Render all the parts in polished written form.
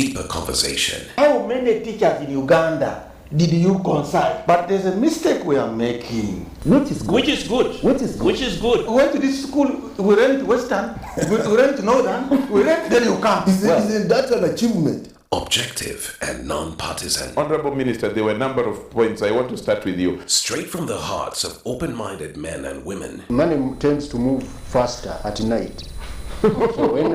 deeper conversation. How many teachers in Uganda did you consult? But there's a mistake we are making. Which is good. Which is good. Which is good. Which is good. We went to this school, we went to Western, we went to Northern, we went, then you come. Isn't that an achievement? Objective and non-partisan. Honorable Minister, there were a number of points. I want to start with you. Straight from the hearts of open-minded men and women. Money tends to move faster at night. So when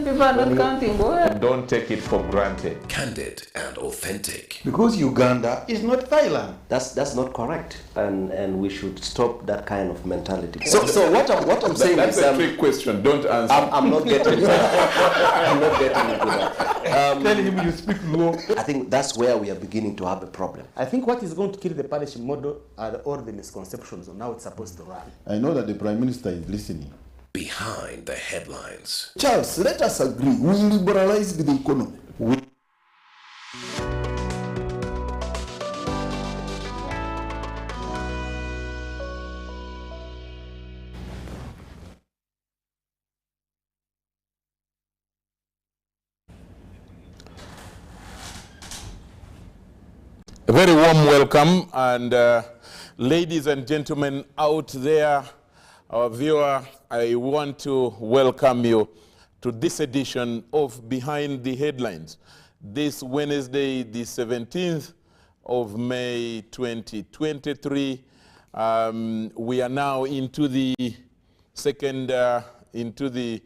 people are not counting, Don't take it for granted. Candid and authentic. Because Uganda is not Thailand. That's not correct, and we should stop that kind of mentality. So what I'm saying That's is a trick question. Don't answer. I'm not getting I'm not getting into that. Tell him you speak low. I think that's where we are beginning to have a problem. I think what is going to kill the parish model are all the misconceptions on how it's supposed to run. I know that the Prime Minister is listening. Behind the headlines. Charles, let us agree. We liberalize the economy. A very warm welcome, and ladies and gentlemen out there, our viewer, I want to welcome you to this edition of Behind the Headlines. This Wednesday, the 17th of May 2023, we are now into the second, into the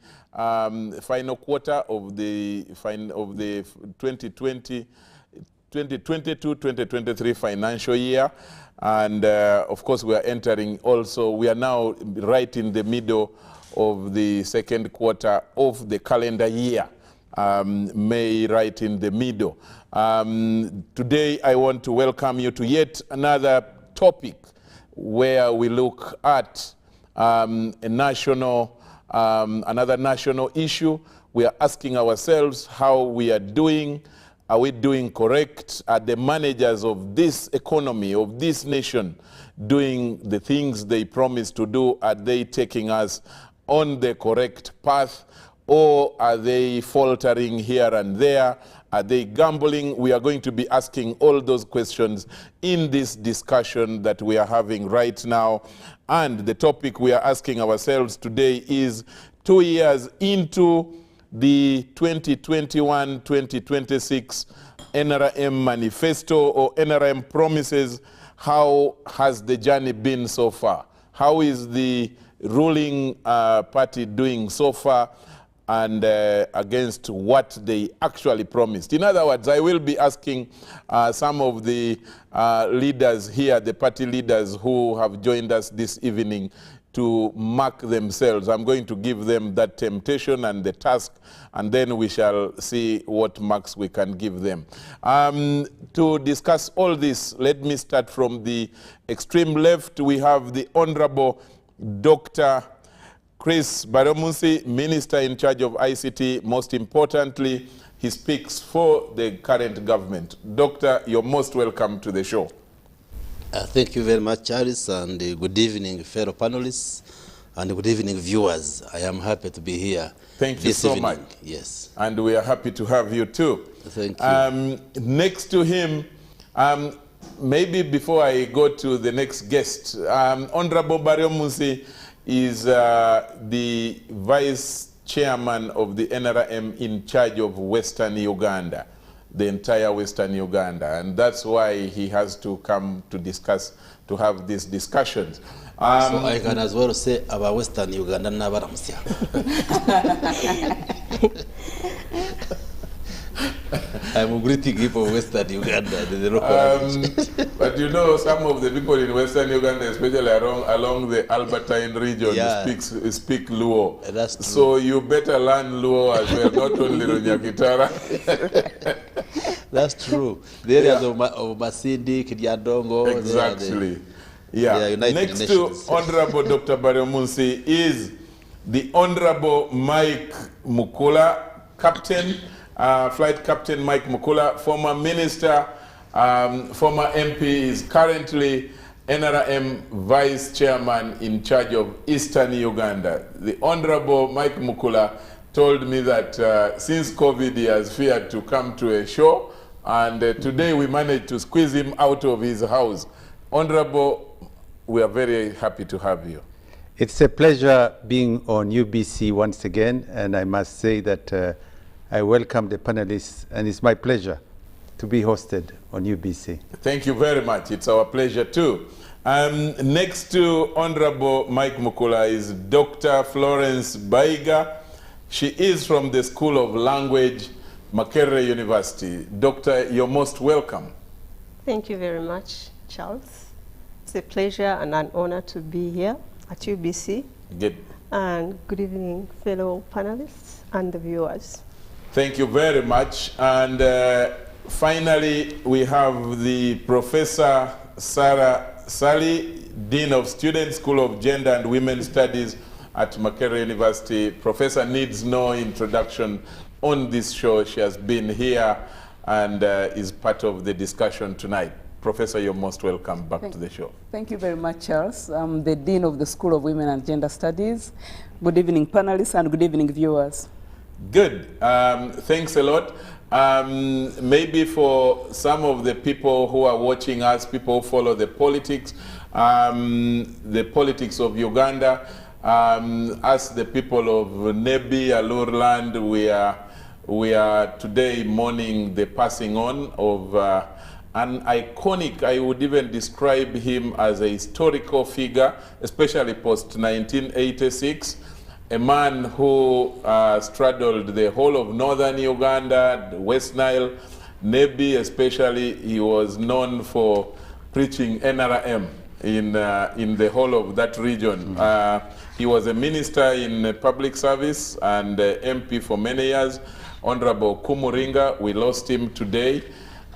final quarter of the 2022-2023 financial year. And of course, we are entering also, we are now right in the middle of the second quarter of the calendar year, May right in the middle. Today, I want to welcome you to yet another topic where we look at another national issue. We are asking ourselves how we are doing. Are we doing correct? Are the managers of this economy, of this nation, doing the things they promised to do? Are they taking us on the correct path? Or are they faltering here and there? Are they gambling? We are going to be asking all those questions in this discussion that we are having right now. And the topic we are asking ourselves today is 2 years into the 2021-2026 NRM manifesto or NRM promises. How has the journey been so far? How is the ruling party doing so far, and against what they actually promised? In other words, I will be asking some of the leaders here, the party leaders who have joined us this evening, to mark themselves. I'm going to give them that temptation and the task, and then we shall see what marks we can give them. To discuss all this, let me start from the extreme left. We have the Honorable Dr. Chris Baryomunsi, Minister in charge of ICT. Most importantly, he speaks for the current government. Doctor, you're most welcome to the show. Thank you very much, Charles, and good evening, fellow panelists, and good evening, viewers. I am happy to be here. Thank you so much. Yes. And we are happy to have you too. Thank you. Next to him, maybe before I go to the next guest, Honorable Baryomunsi is the Vice Chairman of the NRM in charge of Western Uganda, the entire Western Uganda, and that's why he has to come to discuss, to have these discussions. So I can as well say about Western Uganda Nabaramusya. I'm greeting people of Western Uganda. But you know, some of the people in Western Uganda, especially along the Albertine region, speak Luo. That's true. So you better learn Luo as well, not only Runyakitara. That's true. The areas of Masindi, Kiryandongo. Exactly. Next Nations. To Honorable Dr. Baryomunsi is the Honorable Mike Mukula, Captain, Flight Captain Mike Mukula, former minister, former MP, is currently NRM Vice Chairman in charge of Eastern Uganda. The Honorable Mike Mukula, told me that since COVID he has feared to come to a show, and today we managed to squeeze him out of his house. Honorable, we are very happy to have you. It's a pleasure being on UBC once again, and I must say that I welcome the panelists, and it's my pleasure to be hosted on UBC. Thank you very much. It's our pleasure too. Next to Honorable Mike Mukula is Dr. Florence Baiga. She is from the School of Language, Makerere University. Doctor, you're most welcome. Thank you very much, Charles. It's a pleasure and an honor to be here at UBC. Good. And good evening, fellow panelists and the viewers. Thank you very much. And finally, we have the Professor Sarah Sally, Dean of Students, School of Gender and Women's Studies at Makerere University. Professor needs no introduction on this show. She has been here and is part of the discussion tonight. Professor, you're most welcome back to the show. Thank you very much, Charles. I'm the Dean of the School of Women and Gender Studies. Good evening, panelists, and good evening, viewers. Good. Thanks a lot. Maybe for some of the people who are watching us, people who follow the politics of Uganda, as the people of Nebi, Alur land, we are today mourning the passing on of an iconic, I would even describe him as a historical figure, especially post-1986, a man who straddled the whole of northern Uganda, the West Nile, Nebi especially. He was known for preaching NRM in the whole of that region. He was a minister in public service and MP for many years. Honorable Kumuringa, we lost him today.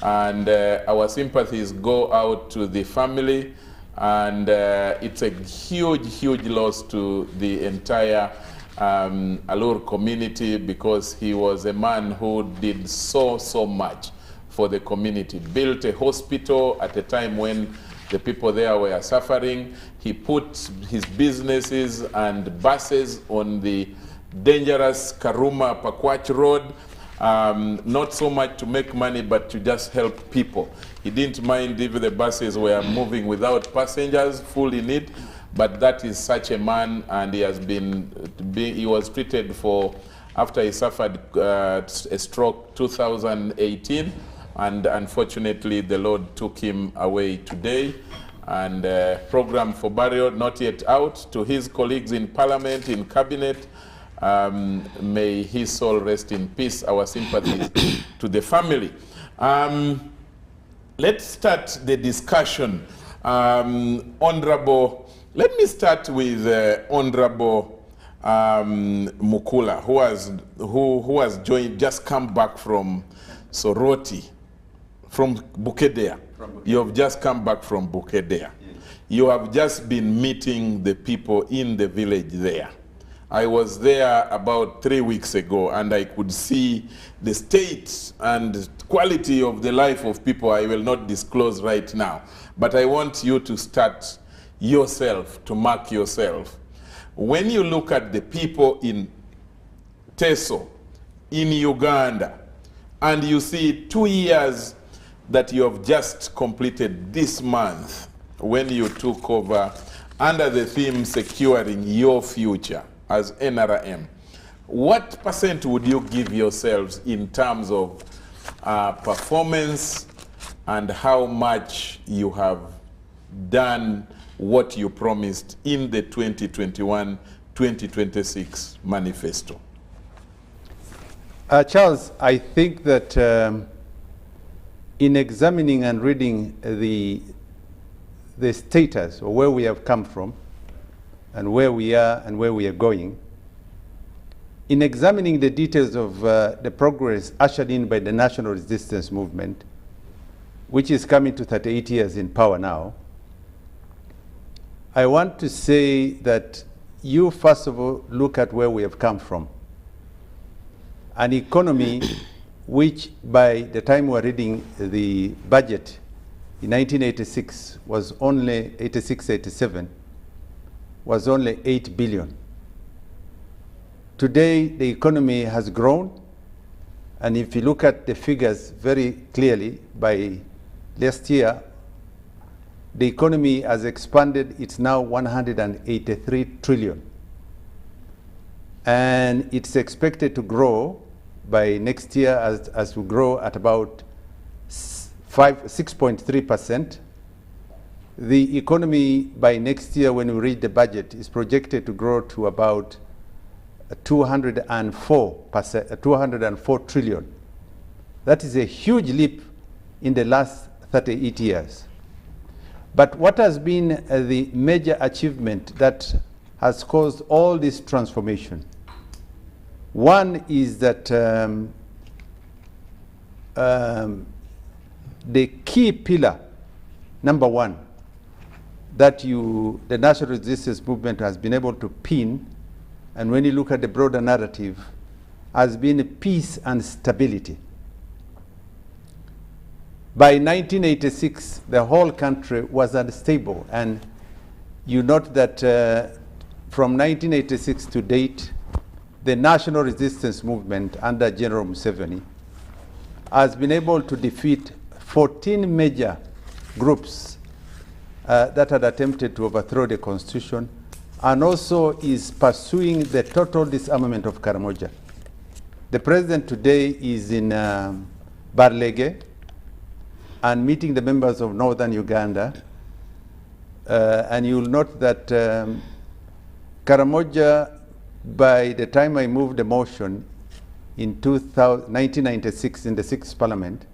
And our sympathies go out to the family, and it's a huge, huge loss to the entire Alur community, because he was a man who did so much for the community. Built a hospital at a time when the people there were suffering. He put his businesses and buses on the dangerous Karuma Pakwach Road. Not so much to make money, but to just help people. He didn't mind if the buses were moving without passengers, full in it, but that is such a man, and he has he was treated for, after he suffered a stroke 2018, and unfortunately the Lord took him away today. And program for burial not yet out. To his colleagues in Parliament, in Cabinet, may his soul rest in peace. Our sympathies to the family. Let's start the discussion. Honorable, let me start with Honorable Mukula, who has just come back from Soroti, from Bukedea. You have just come back from Bukedea. Yes. You have just been meeting the people in the village there. I was there about 3 weeks ago, and I could see the state and quality of the life of people. I will not disclose right now, but I want you to start yourself, to mark yourself. When you look at the people in Teso, in Uganda, and you see 2 years that you have just completed this month when you took over under the theme Securing Your Future as NRM, what % would you give yourselves in terms of performance and how much you have done what you promised in the 2021-2026 manifesto? Charles, I think that in examining and reading the status or where we have come from and where we are and where we are going, in examining the details of the progress ushered in by the National Resistance Movement, which is coming to 38 years in power now, I want to say that you first of all look at where we have come from. An economy which by the time we are reading the budget in 1986 was only 86-87 was only 8 billion. Today, the economy has grown, and if you look at the figures very clearly, by last year, the economy has expanded. It's now 183 trillion. And it's expected to grow by next year as we grow at about 6.3%. The economy by next year, when we read the budget, is projected to grow to about 204 trillion. That is a huge leap in the last 38 years. But what has been the major achievement that has caused all this transformation? One is that the key pillar, number one, that the national resistance movement has been able to pin, and when you look at the broader narrative, has been peace and stability. By 1986, the whole country was unstable, and you note that from 1986 to date, the national resistance movement under General Museveni has been able to defeat 14 major groups that had attempted to overthrow the constitution, and also is pursuing the total disarmament of Karamoja. The president today is in Barlege and meeting the members of northern Uganda, and you'll note that Karamoja, by the time I moved the motion in 1996 in the 6th Parliament,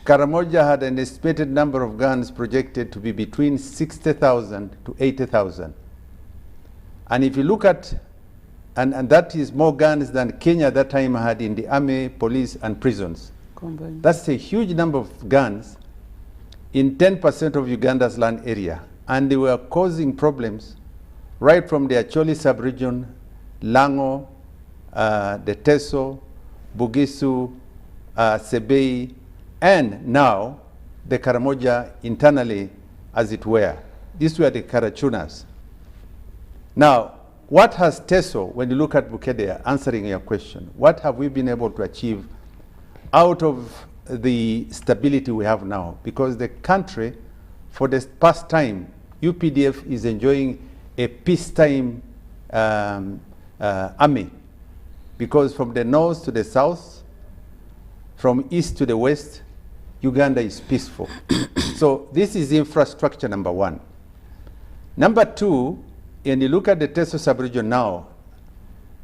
Karamoja had an estimated number of guns projected to be between 60,000 to 80,000. And if you look at, and that is more guns than Kenya at that time had in the army, police, and prisons. Combined. That's a huge number of guns in 10% of Uganda's land area. And they were causing problems right from the Acholi sub-region, Lango, the Teso, Bugisu, Sebei, and now the Karamoja internally, as it were. These were the Karachunas. Now, what has Teso, when you look at Bukedea, answering your question, what have we been able to achieve out of the stability we have now? Because the country, for the past time, UPDF is enjoying a peacetime army. Because from the north to the south, from east to the west, Uganda is peaceful. So this is infrastructure number one. Number two, when you look at the Teso sub-region now,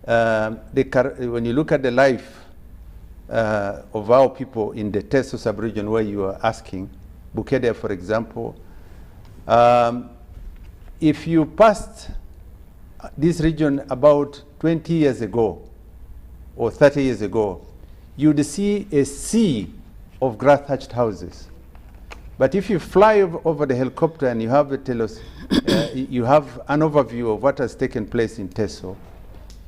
when you look at the life of our people in the Teso sub-region where you are asking, Bukedea, for example, if you passed this region about 20 years ago or 30 years ago, you'd see a sea of grass-thatched houses. But if you fly over the helicopter and you have you have an overview of what has taken place in Teso,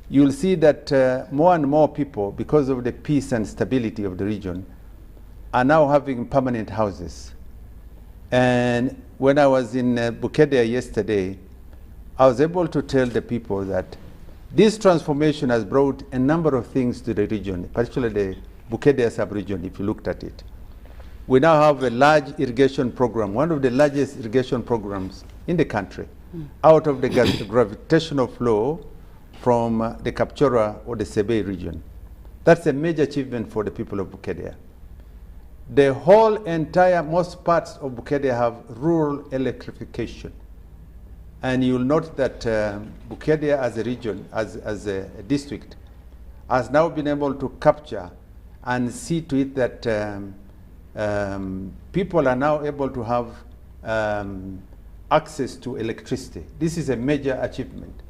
you'll see that more and more people, because of the peace and stability of the region, are now having permanent houses. And when I was in Bukedea yesterday, I was able to tell the people that this transformation has brought a number of things to the region, particularly the Bukedea sub-region, if you looked at it. We now have a large irrigation program, one of the largest irrigation programs in the country, out of the gravitational flow from the Kapchora or the Sebei region. That's a major achievement for the people of Bukedea. The whole entire, most parts of Bukedea have rural electrification. And you'll note that Bukedea as a region, as a district, has now been able to capture and see to it that people are now able to have access to electricity. This is a major achievement.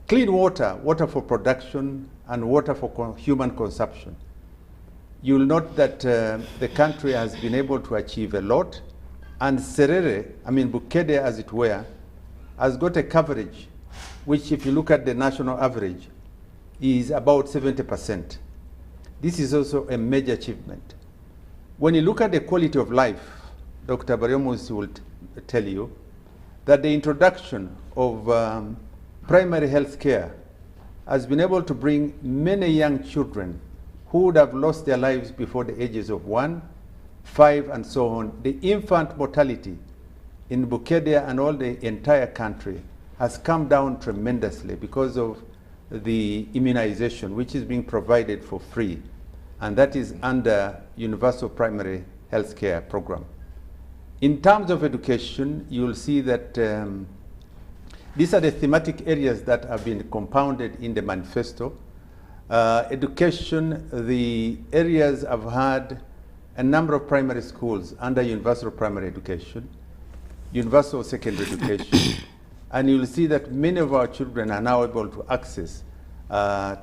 Clean water, water for production and water for human consumption. You'll note that the country has been able to achieve a lot, and Serere, Bukedea as it were, has got a coverage which, if you look at the national average, is about 70%. This is also a major achievement. When you look at the quality of life, Dr. Baryomusi will tell you that the introduction of primary health care has been able to bring many young children who would have lost their lives before the ages of 1, 5, and so on. The infant mortality in Bukedea and all the entire country has come down tremendously because of the immunization, which is being provided for free, and that is under Universal Primary Health Care Program. In terms of education, you will see that these are the thematic areas that have been compounded in the manifesto. Education, the areas have had a number of primary schools under universal primary education, universal secondary education, and you'll see that many of our children are now able to access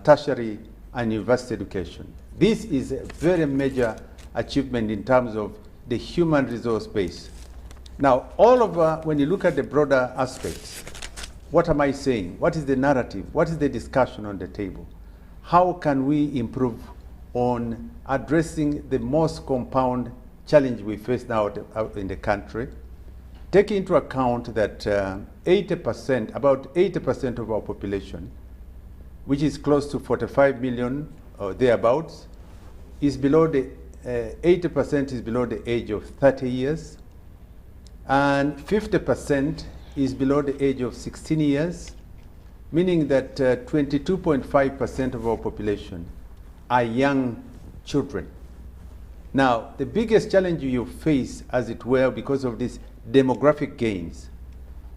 tertiary and university education. This is a very major achievement in terms of the human resource base. Now, all over, when you look at the broader aspects, what am I saying? What is the narrative? What is the discussion on the table? How can we improve on addressing the most compound challenge we face now out in the country? Take into account that 80%, about 80% of our population, which is close to 45 million or thereabouts, is below the 80% is below the age of 30 years, and 50% is below the age of 16 years, meaning that 22.5% of our population are young children. Now, the biggest challenge you face, as it were, because of these demographic gains,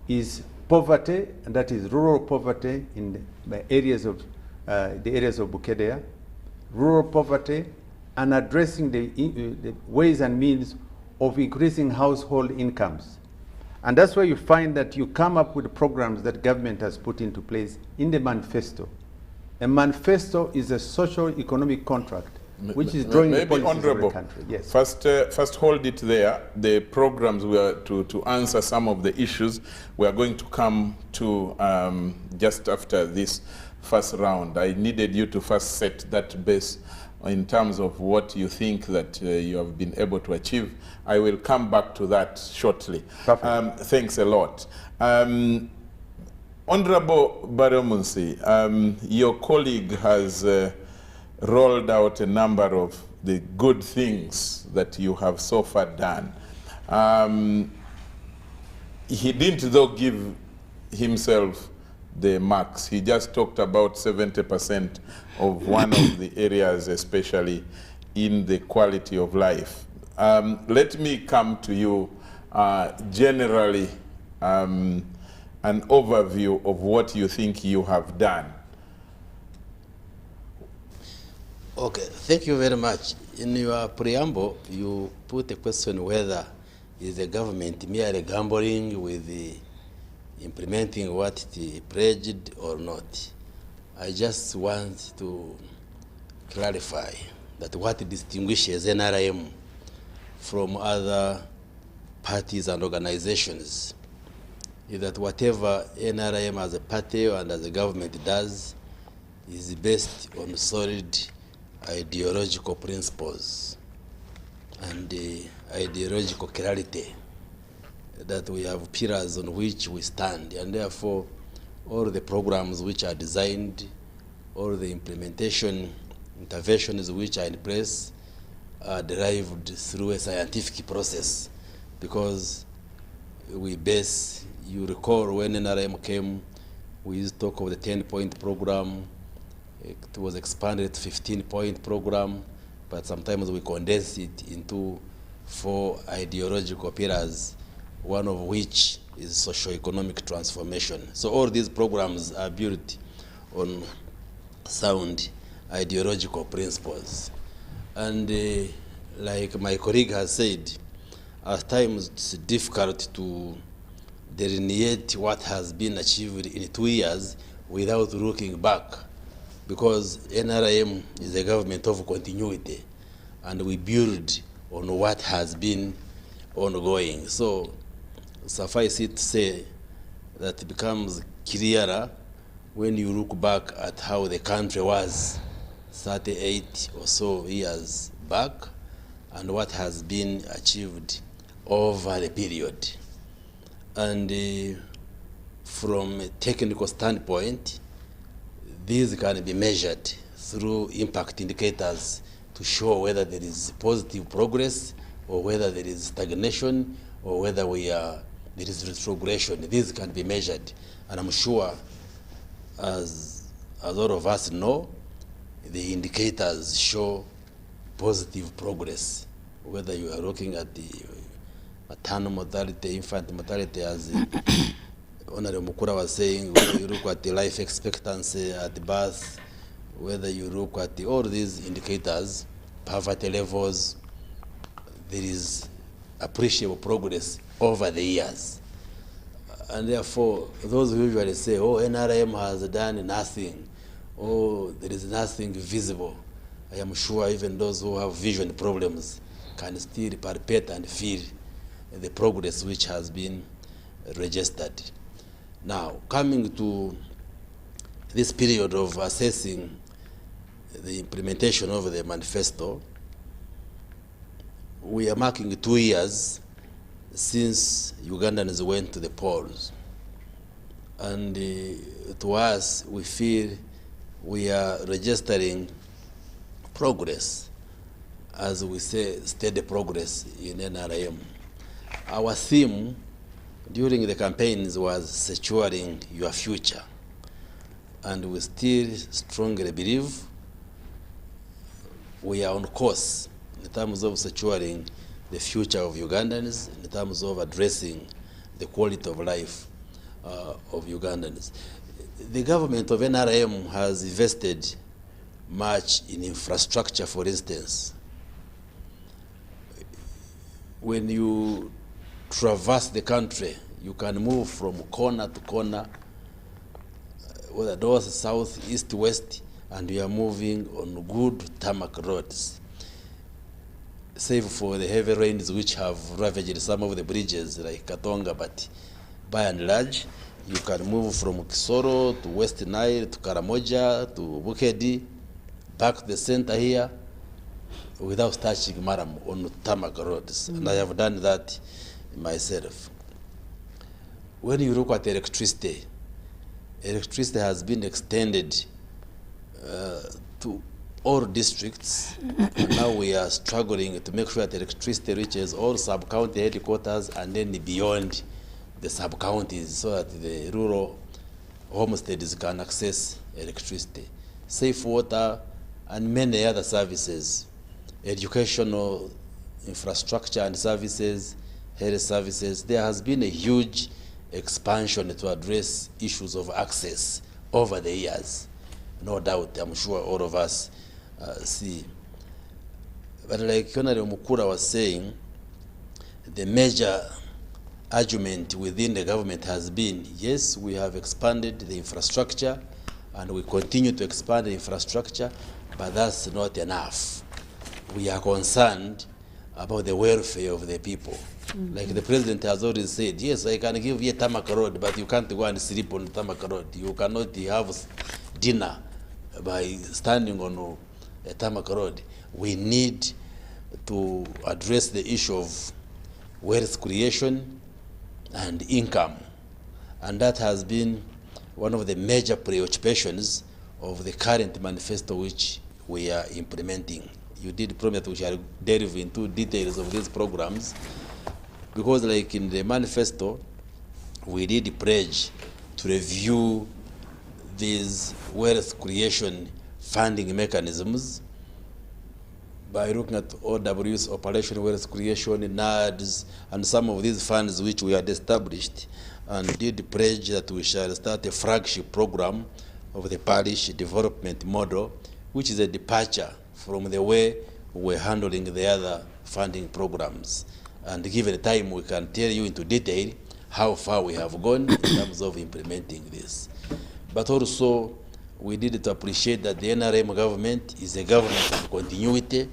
is poverty, and that is rural poverty in the areas of Bukedea, rural poverty, and addressing the ways and means of increasing household incomes. And that's where you find that you come up with programs that government has put into place in the manifesto. A manifesto is a socio-economic contract which is drawing the policies of the country. Yes. First hold it there. The programs were to answer some of the issues. We are going to come to just after this first round. I needed you to first set that base in terms of what you think that you have been able to achieve. I will come back to that shortly. Thanks a lot. Honorable Baryomunsi, your colleague has rolled out a number of the good things that you have so far done. He didn't, though, give himself the marks. He just talked about 70% of one of the areas, especially in the quality of life. Let me come to you generally, an overview of what you think you have done. Okay, thank you very much. In your preamble, you put a question whether is the government merely gambling with the implementing what it pledged or not. I just want to clarify that what distinguishes NRM from other parties and organizations is that whatever NRM as a party and as a government does is based on solid ideological principles and ideological clarity, that we have pillars on which we stand, and therefore all the programs which are designed, all the implementation interventions which are in place are derived through a scientific process, because we base, you recall when NRM came, we used to talk of the 10-point program. It was expanded to 15-point program, but sometimes we condense it into 4 ideological pillars, one of which is socio-economic transformation. So all these programs are built on sound ideological principles. And like my colleague has said, at times it's difficult to delineate what has been achieved in 2 years without looking back, because NRM is a government of continuity, and we build on what has been ongoing. So suffice it to say that it becomes clearer when you look back at how the country was 38 or so years back and what has been achieved over the period. And from a technical standpoint, these can be measured through impact indicators to show whether there is positive progress or whether there is stagnation or whether there is retrogression. These can be measured. And I'm sure, as all of us know, the indicators show positive progress, whether you are looking at the maternal mortality, infant mortality, as Honorable Mukura was saying, whether you look at the life expectancy at birth, whether you look at all these indicators, poverty levels, there is appreciable progress over the years. And therefore, those who usually say, oh, NRM has done nothing, oh, there is nothing visible, I am sure even those who have vision problems can still palpate and feel the progress which has been registered. Now, coming to this period of assessing the implementation of the manifesto, we are marking 2 years since Ugandans went to the polls. And to us, we feel we are registering progress, as we say, steady progress in NRM. Our theme during the campaigns was securing your future. And we still strongly believe we are on course in terms of securing the future of Ugandans, in terms of addressing the quality of life of Ugandans. The government of NRM has invested much in infrastructure, for instance. When you traverse the country, you can move from corner to corner, whether north, south, east, west, and you are moving on good tarmac roads. Save for the heavy rains which have ravaged some of the bridges like Katonga, but by and large, you can move from Kisoro to West Nile to Karamoja to Bukedi, back to the center here, without touching Maram on tarmac roads. And I have done that myself. When you look at electricity, electricity has been extended to all districts, and now we are struggling to make sure that electricity reaches all sub-county headquarters and then beyond the sub-counties so that the rural homesteads can access electricity. Safe water and many other services, educational infrastructure and services, health services. There has been a huge expansion to address issues of access over the years. No doubt, I'm sure all of us see. But like Honorable Mukura was saying, the major argument within the government has been, yes, we have expanded the infrastructure and we continue to expand the infrastructure, but that's not enough. We are concerned about the welfare of the people. Mm-hmm. Like the president has already said, yes, I can give you a tarmac road, but you can't go and sleep on the tarmac road. You cannot have dinner by standing on a tarmac road. We need to address the issue of wealth creation and income. And that has been one of the major preoccupations of the current manifesto which we are implementing. You did promise that we shall delve into details of these programs, because like in the manifesto, we did pledge to review these wealth creation funding mechanisms by looking at OW's Operation Wealth Creation, NADS, and some of these funds which we had established, and did pledge that we shall start a flagship program of the parish development model, which is a departure from the way we're handling the other funding programs. And given time, we can tell you into detail how far we have gone in terms of implementing this. But also, we needed to appreciate that the NRM government is a government of continuity,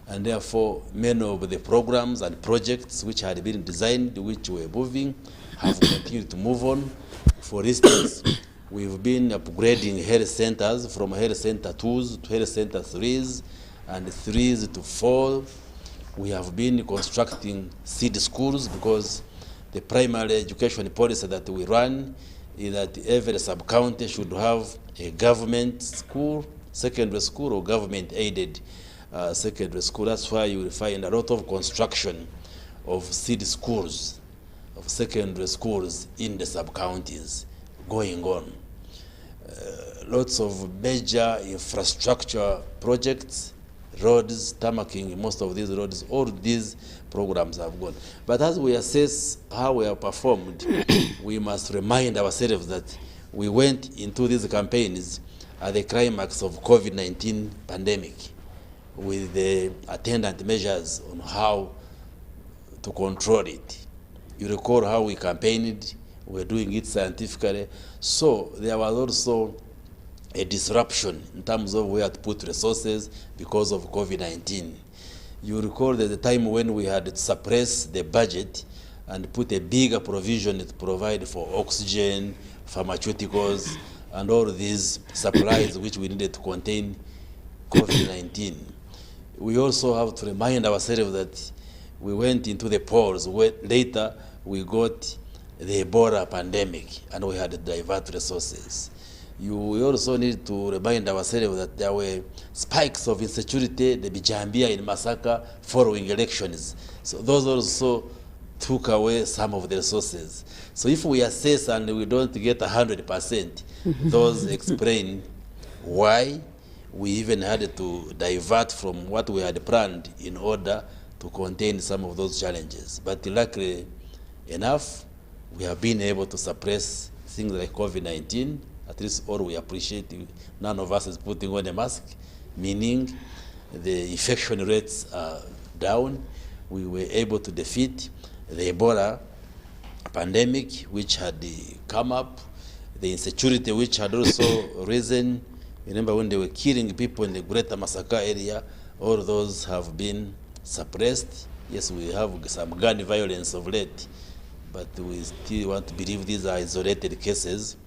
and therefore many of the programs and projects which had been designed, which were moving, have continued to move on. For instance, we've been upgrading health centers from health center 2s to health center 3s, and 3s to 4. We have been constructing seed schools because the primary education policy that we run is that every sub-county should have a government school, secondary school, or government-aided secondary school. That's why you will find a lot of construction of city schools, of secondary schools in the sub-counties going on. Lots of major infrastructure projects, roads, tarmacking, most of these roads, all these programs have gone. But as we assess how we have performed, we must remind ourselves that we went into these campaigns at the climax of COVID-19 pandemic with the attendant measures on how to control it. You recall how we campaigned, we were doing it scientifically. So there was also a disruption in terms of where to put resources because of COVID-19. You recall there's a time when we had to suppress the budget and put a bigger provision to provide for oxygen, pharmaceuticals, and all these supplies which we needed to contain COVID-19. We also have to remind ourselves that we went into the polls where later we got the Ebola pandemic and we had to divert resources. We also need to remind ourselves that there were spikes of insecurity, the Bijambia in Masaka following elections. So those also took away some of the resources. So if we assess and we don't get 100%, those explain why we even had to divert from what we had planned in order to contain some of those challenges. But luckily enough, we have been able to suppress things like COVID-19. At least all we appreciate, none of us is putting on a mask, meaning the infection rates are down. We were able to defeat the Ebola pandemic, which had come up, the insecurity which had also risen. Remember when they were killing people in the greater Masaka area, all those have been suppressed. Yes, we have some gun violence of late, but we still want to believe these are isolated cases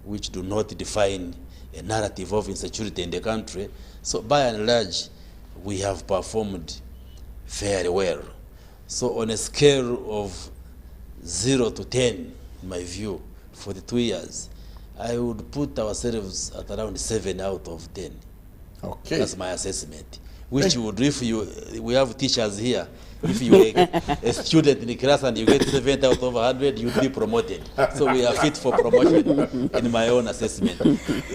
which do not define a narrative of insecurity in the country. So by and large, we have performed very well. So on a scale of 0 to 10, in my view, for the 2 years, I would put ourselves at around 7 out of 10. Okay. That's my assessment. Which would, if you, we have teachers here, if you are a student in the class and you get 7 out of 100, you'll be promoted. So we are fit for promotion in my own assessment.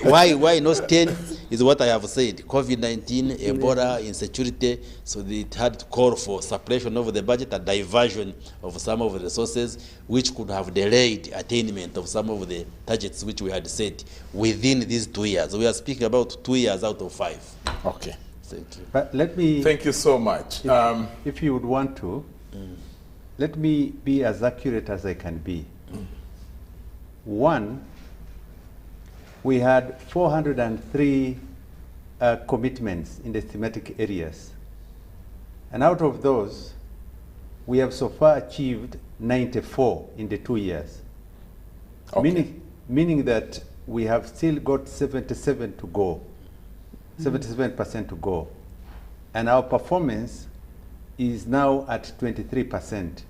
Why not 10 is what I have said. COVID-19, Ebola, insecurity, so it had to call for suppression of the budget and diversion of some of the resources which could have delayed attainment of some of the targets which we had set within these 2 years. We are speaking about 2 years out of 5. Okay. Thank you. But let me... Thank you so much. If you would want to, let me be as accurate as I can be. One, we had 403 commitments in the thematic areas. And out of those, we have so far achieved 94 in the 2 years. Okay. Meaning that we have still got 77 to go. 77% to go. And our performance is now at 23%.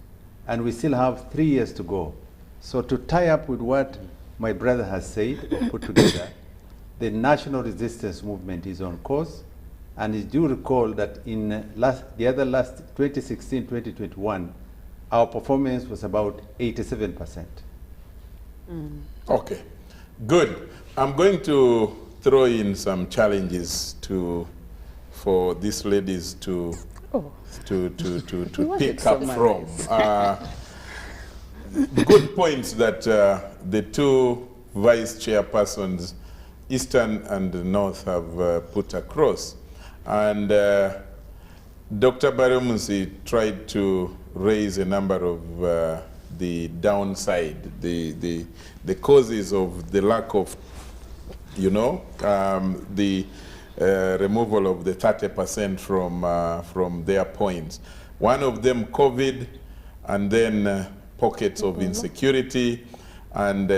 And we still have 3 years to go. So to tie up with what my brother has said, or put together, the national resistance movement is on course. And you do recall that in last 2016, 2021, our performance was about 87%. Okay, good. I'm going to throw in some challenges for these ladies to pick up from. Good points that the two vice chairpersons, Eastern and North, have put across. And Dr. Baryomunsi tried to raise a number of the downside, the causes of the lack of, you know, the removal of the 30% from their points. One of them, COVID, and then pockets of insecurity. And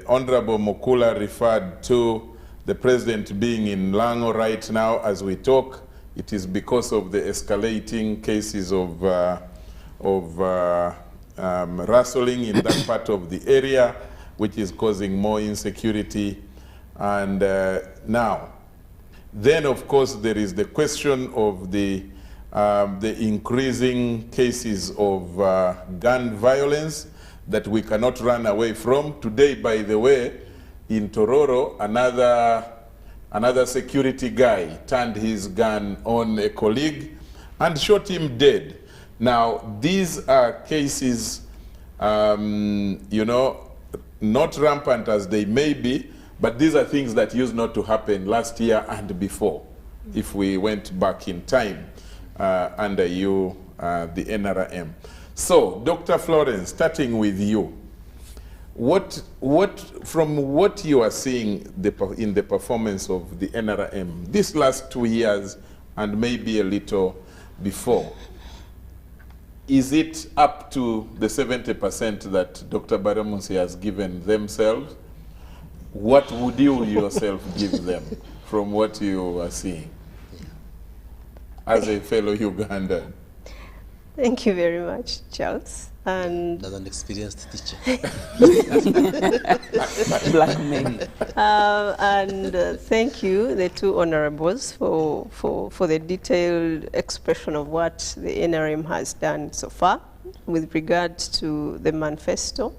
Honorable Mukula referred to the president being in Lango right now as we talk. It is because of the escalating cases of rustling in that part of the area. which is causing more insecurity. And now, then of course there is the question of the increasing cases of gun violence that we cannot run away from. Today, by the way, in Tororo, another security guy turned his gun on a colleague and shot him dead. Now, these are cases, you know, not rampant as they may be, but these are things that used not to happen last year and before, if we went back in time under you, the NRM. So, Dr. Florence, starting with you, from what you are seeing in the performance of the NRM this last 2 years and maybe a little before, is it up to the 70% that Dr. Baramusi has given themselves? What would you yourself give them from what you are seeing as a fellow Ugandan? Thank you very much, Charles. And as an experienced teacher. Blackmail. Thank you, the two honorables, for the detailed expression of what the NRM has done so far with regard to the manifesto.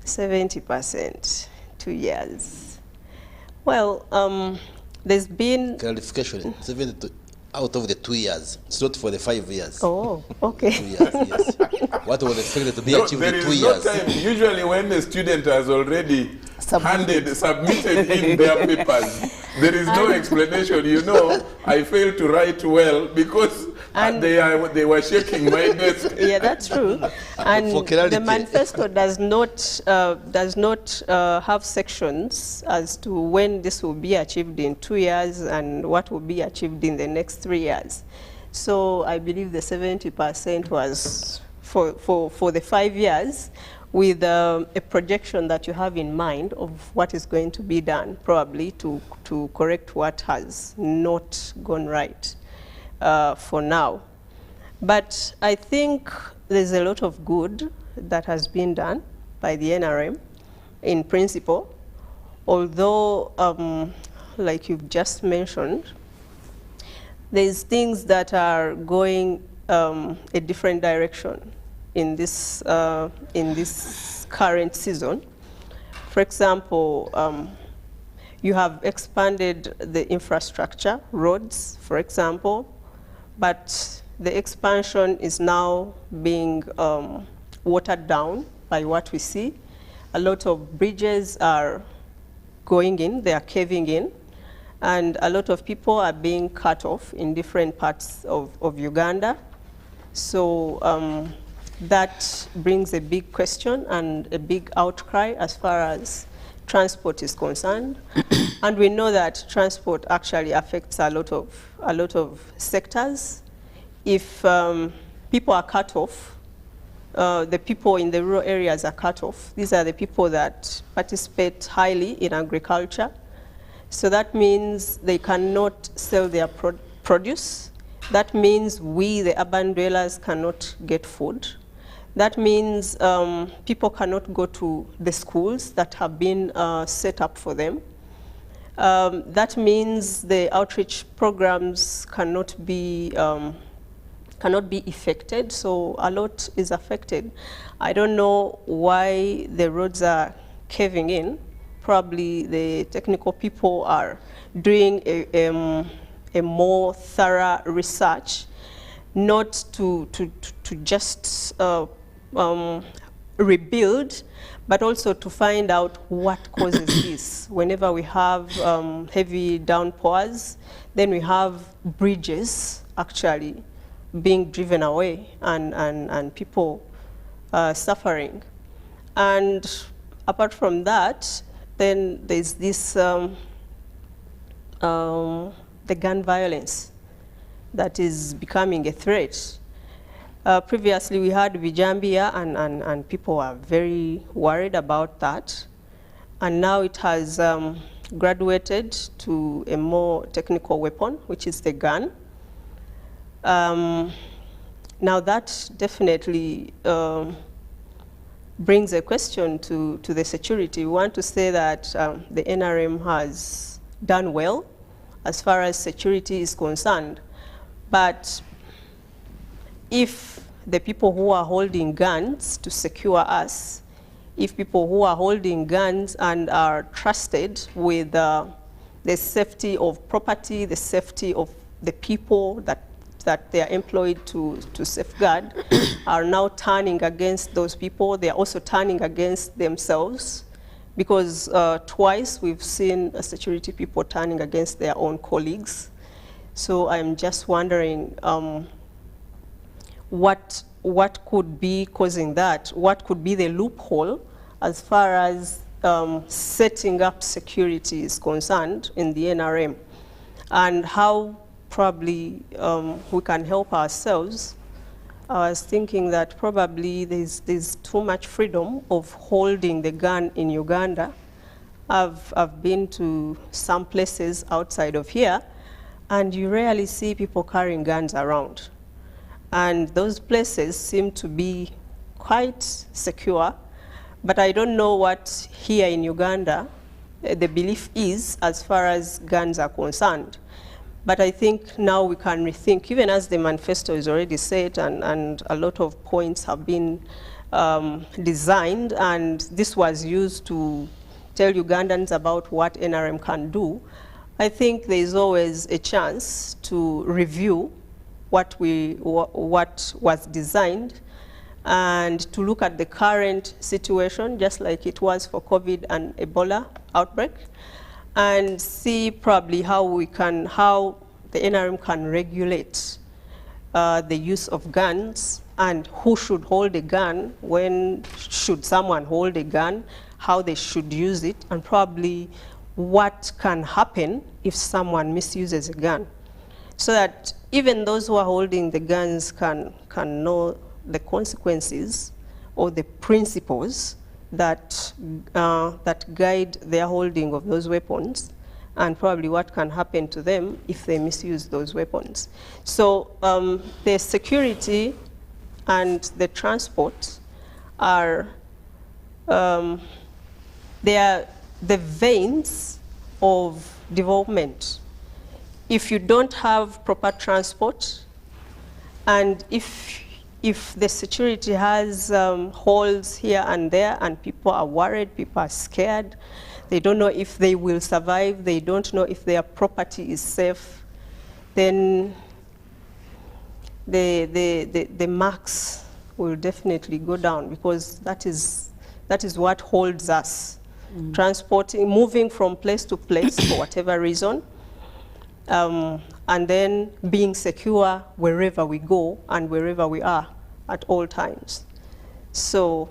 70%, 2 years. Well, there's been... Clarification, 70 out of the 2 years. It's not for the 5 years. Oh, okay. 2 years, yes. What was expected to be achieved in 2 years? Time. Usually when the student has already submitted in their papers, there is no explanation. You know, I failed to write well because they were shaking my desk. Yeah, that's true. And the manifesto does not have sections as to when this will be achieved in 2 years and what will be achieved in the next 3 years. So I believe the 70% was for the 5 years, with a projection that you have in mind of what is going to be done, probably to correct what has not gone right for now. But I think there's a lot of good that has been done by the NRM in principle, although, like you've just mentioned, there's things that are going a different direction in this current season. For example, you have expanded the infrastructure, roads, for example, but the expansion is now being watered down by what we see. A lot of bridges are going in, they are caving in, and a lot of people are being cut off in different parts of Uganda. So that brings a big question and a big outcry as far as transport is concerned. And we know that transport actually affects a lot of sectors. If people are cut off, the people in the rural areas are cut off. These are the people that participate highly in agriculture. So that means they cannot sell their produce. That means we, the urban dwellers, cannot get food. That means people cannot go to the schools that have been set up for them. That means the outreach programs cannot be effected, so a lot is affected. I don't know why the roads are caving in. Probably the technical people are doing a more thorough research, not to just rebuild, but also to find out what causes this. Whenever we have heavy downpours, then we have bridges actually being driven away and people suffering. And apart from that, then there's this the gun violence that is becoming a threat. Previously, we had Vijambia, and people were very worried about that. And now it has graduated to a more technical weapon, which is the gun. Now that definitely brings a question to the security. We want to say that the NRM has done well as far as security is concerned. But if the people who are holding guns to secure us, if people who are holding guns and are trusted with the safety of property, the safety of the people that they are employed to safeguard, are now turning against those people, they are also turning against themselves, because twice we've seen security people turning against their own colleagues. So I'm just wondering what could be causing that? What could be the loophole as far as setting up security is concerned in the NRM, and how probably we can help ourselves? I was thinking that probably there's too much freedom of holding the gun in Uganda. I've been to some places outside of here, and you rarely see people carrying guns around. And those places seem to be quite secure, but I don't know what here in Uganda the belief is as far as guns are concerned. But I think now we can rethink, even as the manifesto is already set and a lot of points have been designed, and this was used to tell Ugandans about what NRM can do. I think there is always a chance to review what was designed and to look at the current situation, just like it was for COVID and Ebola outbreak, and see probably how the NRM can regulate the use of guns, and who should hold a gun, when should someone hold a gun, how they should use it, and probably what can happen if someone misuses a gun, so that even those who are holding the guns can know the consequences or the principles that guide their holding of those weapons, and probably what can happen to them if they misuse those weapons. So the security and the transport are they are the veins of development. If you don't have proper transport, and if the security has holes here and there, and people are worried, people are scared, they don't know if they will survive, they don't know if their property is safe, then the marks will definitely go down, because that is what holds us. Transporting, moving from place to place for whatever reason, and then being secure wherever we go and wherever we are at all times. So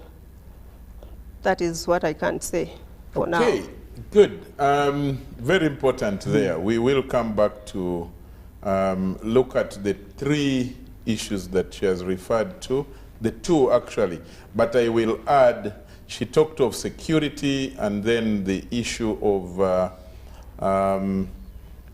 that is what I can say for now. Okay, good. Very important there. We will come back to look at the three issues that she has referred to, the two actually, but I will add, she talked of security and then the issue of,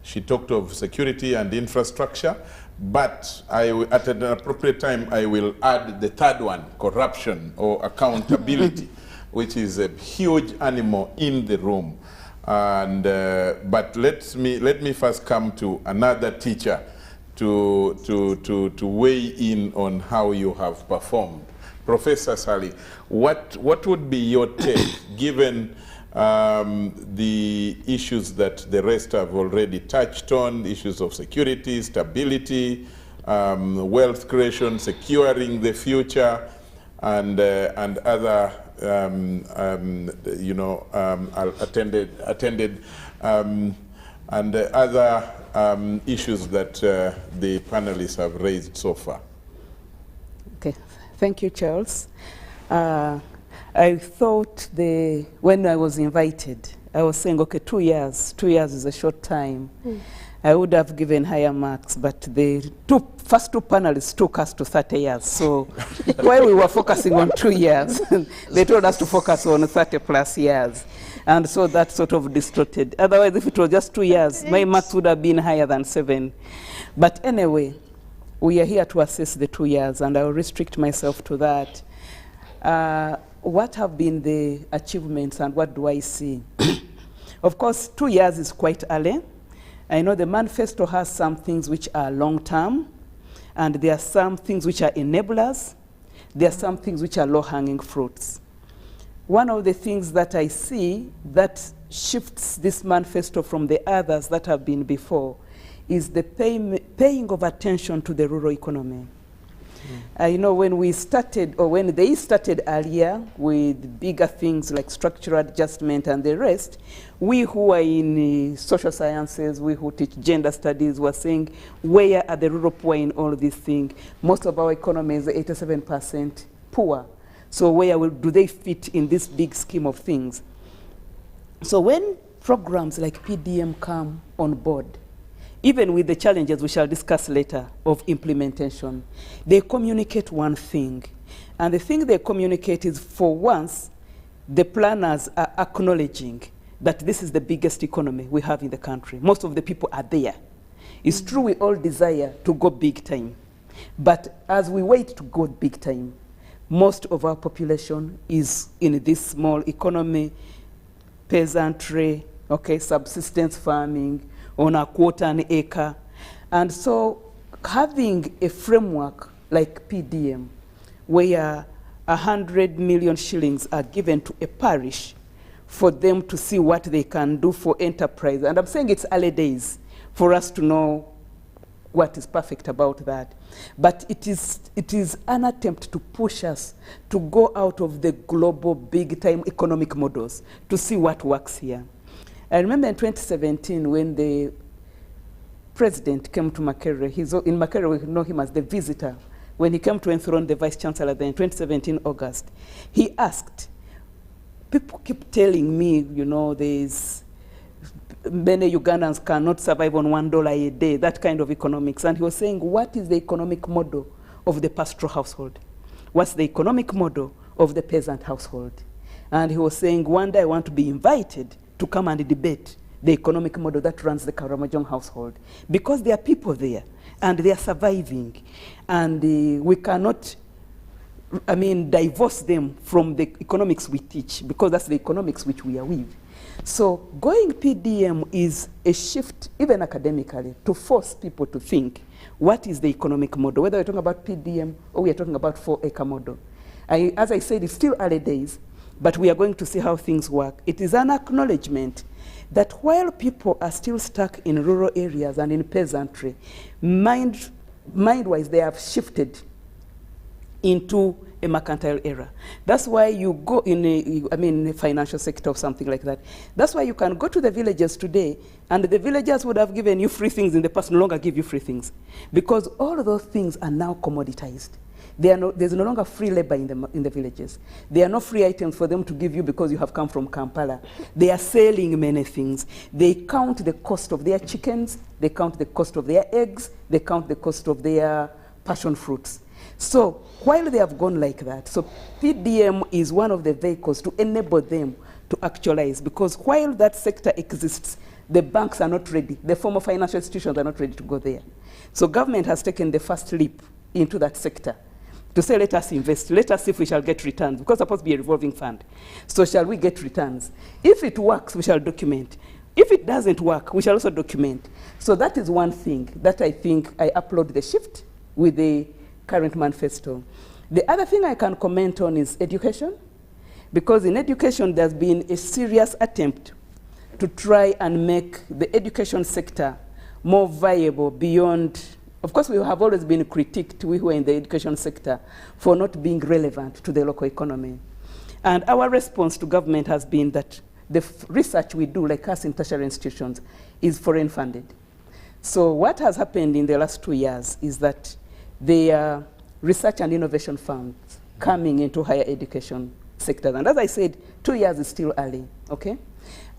she talked of security and infrastructure, but at an appropriate time, I will add the third one, corruption or accountability, which is a huge animal in the room. And, but let me first come to another teacher to weigh in on how you have performed. Professor Sali, what would be your take, given the issues that the rest have already touched on, issues of security, stability, wealth creation, securing the future, and other attended and other issues that the panelists have raised so far? Okay, thank you, Charles. I thought when I was invited, I was saying, okay, 2 years. 2 years is a short time. I would have given higher marks, but the first two panelists took us to 30 years. So while we were focusing on 2 years, they told us to focus on 30 plus years. And so that sort of distorted. Otherwise, if it was just 2 years, my marks would have been higher than 7. But anyway, we are here to assess the 2 years, and I will restrict myself to that. what have been the achievements and what do I see? Of course, 2 years is quite early. I know the manifesto has some things which are long-term, and there are some things which are enablers. There are some things which are low-hanging fruits. One of the things that I see that shifts this manifesto from the others that have been before is the paying of attention to the rural economy. You know, when we started, or when they started earlier with bigger things like structural adjustment and the rest, we who are in social sciences, we who teach gender studies, were saying, where are the rural poor in all these things? Most of our economy is 87% poor. So where do they fit in this big scheme of things? So when programs like PDM come on board, even with the challenges we shall discuss later of implementation, they communicate one thing. And the thing they communicate is, for once, the planners are acknowledging that this is the biggest economy we have in the country. Most of the people are there. It's true we all desire to go big time. But as we wait to go big time, most of our population is in this small economy, peasantry, okay, subsistence farming, on a quarter an acre. And so having a framework like PDM, where 100 million shillings are given to a parish for them to see what they can do for enterprise. And I'm saying it's early days for us to know what is perfect about that. But it is an attempt to push us to go out of the global big-time economic models to see what works here. I remember in 2017 when the president came to Makerere. In Makerere, we know him as the visitor. When he came to enthrone the vice chancellor then in 2017 August, he asked, people keep telling me, you know, there's many Ugandans cannot survive on $1 a day, that kind of economics. And he was saying, what is the economic model of the pastoral household? What's the economic model of the peasant household? And he was saying, one day I want to be invited to come and debate the economic model that runs the Karamojong household, because there are people there and they are surviving, and we cannot, divorce them from the economics we teach, because that's the economics which we are with. So going PDM is a shift, even academically, to force people to think, what is the economic model? Whether we're talking about PDM or we're talking about 4-acre model. As I said, it's still early days, but we are going to see how things work. It is an acknowledgement that while people are still stuck in rural areas and in peasantry, mind-wise they have shifted into a mercantile era. That's why you go in a financial sector or something like that. That's why you can go to the villages today, and the villagers would have given you free things in the past, no longer give you free things, because all of those things are now commoditized. There's no longer free labor in the villages. There are no free items for them to give you because you have come from Kampala. They are selling many things. They count the cost of their chickens, they count the cost of their eggs, they count the cost of their passion fruits. So while they have gone like that, so PDM is one of the vehicles to enable them to actualize, because while that sector exists, the banks are not ready. The former financial institutions are not ready to go there. So government has taken the first leap into that sector to say, let us invest, let us see if we shall get returns, because it's supposed to be a revolving fund. So shall we get returns? If it works, we shall document. If it doesn't work, we shall also document. So that is one thing that I think I applaud the shift with the current manifesto. The other thing I can comment on is education, because in education there's been a serious attempt to try and make the education sector more viable beyond. Of course, we have always been critiqued, we who are in the education sector, for not being relevant to the local economy. And our response to government has been that the research we do, like us in tertiary institutions, is foreign funded. So what has happened in the last 2 years is that there are research and innovation funds coming into higher education sectors. And as I said, 2 years is still early, okay?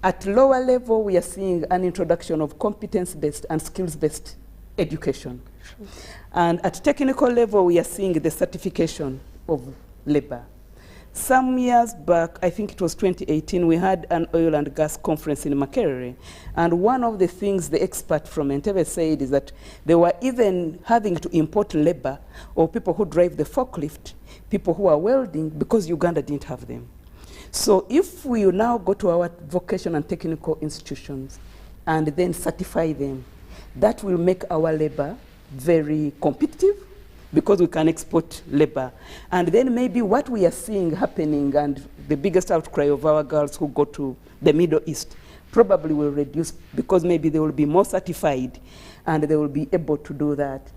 At lower level, we are seeing an introduction of competence-based and skills-based education. And at technical level, we are seeing the certification of labor. Some years back, I think it was 2018, we had an oil and gas conference in Makerere. And one of the things the expert from Entebbe said is that they were even having to import labor or people who drive the forklift, people who are welding, because Uganda didn't have them. So if we now go to our vocational and technical institutions and then certify them, that will make our labor very competitive, because we can export labor. And then maybe what we are seeing happening, and the biggest outcry of our girls who go to the Middle East, probably will reduce, because maybe they will be more certified and they will be able to do that.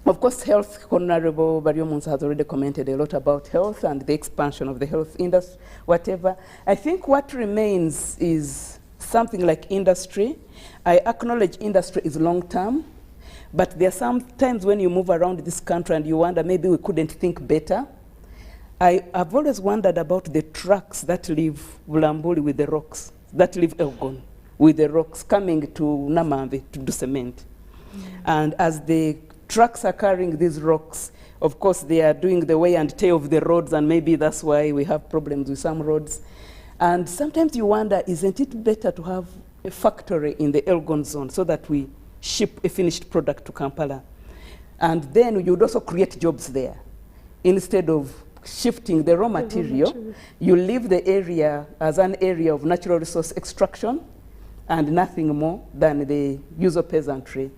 Of course, health, Honorable Baryomunsi has already commented a lot about health and the expansion of the health industry, whatever. I think what remains is something like industry. I acknowledge industry is long-term, but there are some times when you move around this country and you wonder, maybe we couldn't think better. I've always wondered about the trucks that leave Bulambuli with the rocks, that leave Elgon with the rocks, coming to Namambe to do cement. And as the trucks are carrying these rocks, of course, they are doing the wear and tear of the roads, and maybe that's why we have problems with some roads. And sometimes you wonder, isn't it better to have a factory in the Elgon zone so that we ship a finished product to Kampala? And then you would also create jobs there. Instead of shifting the raw material, you leave the area as an area of natural resource extraction and nothing more than the use of peasantry.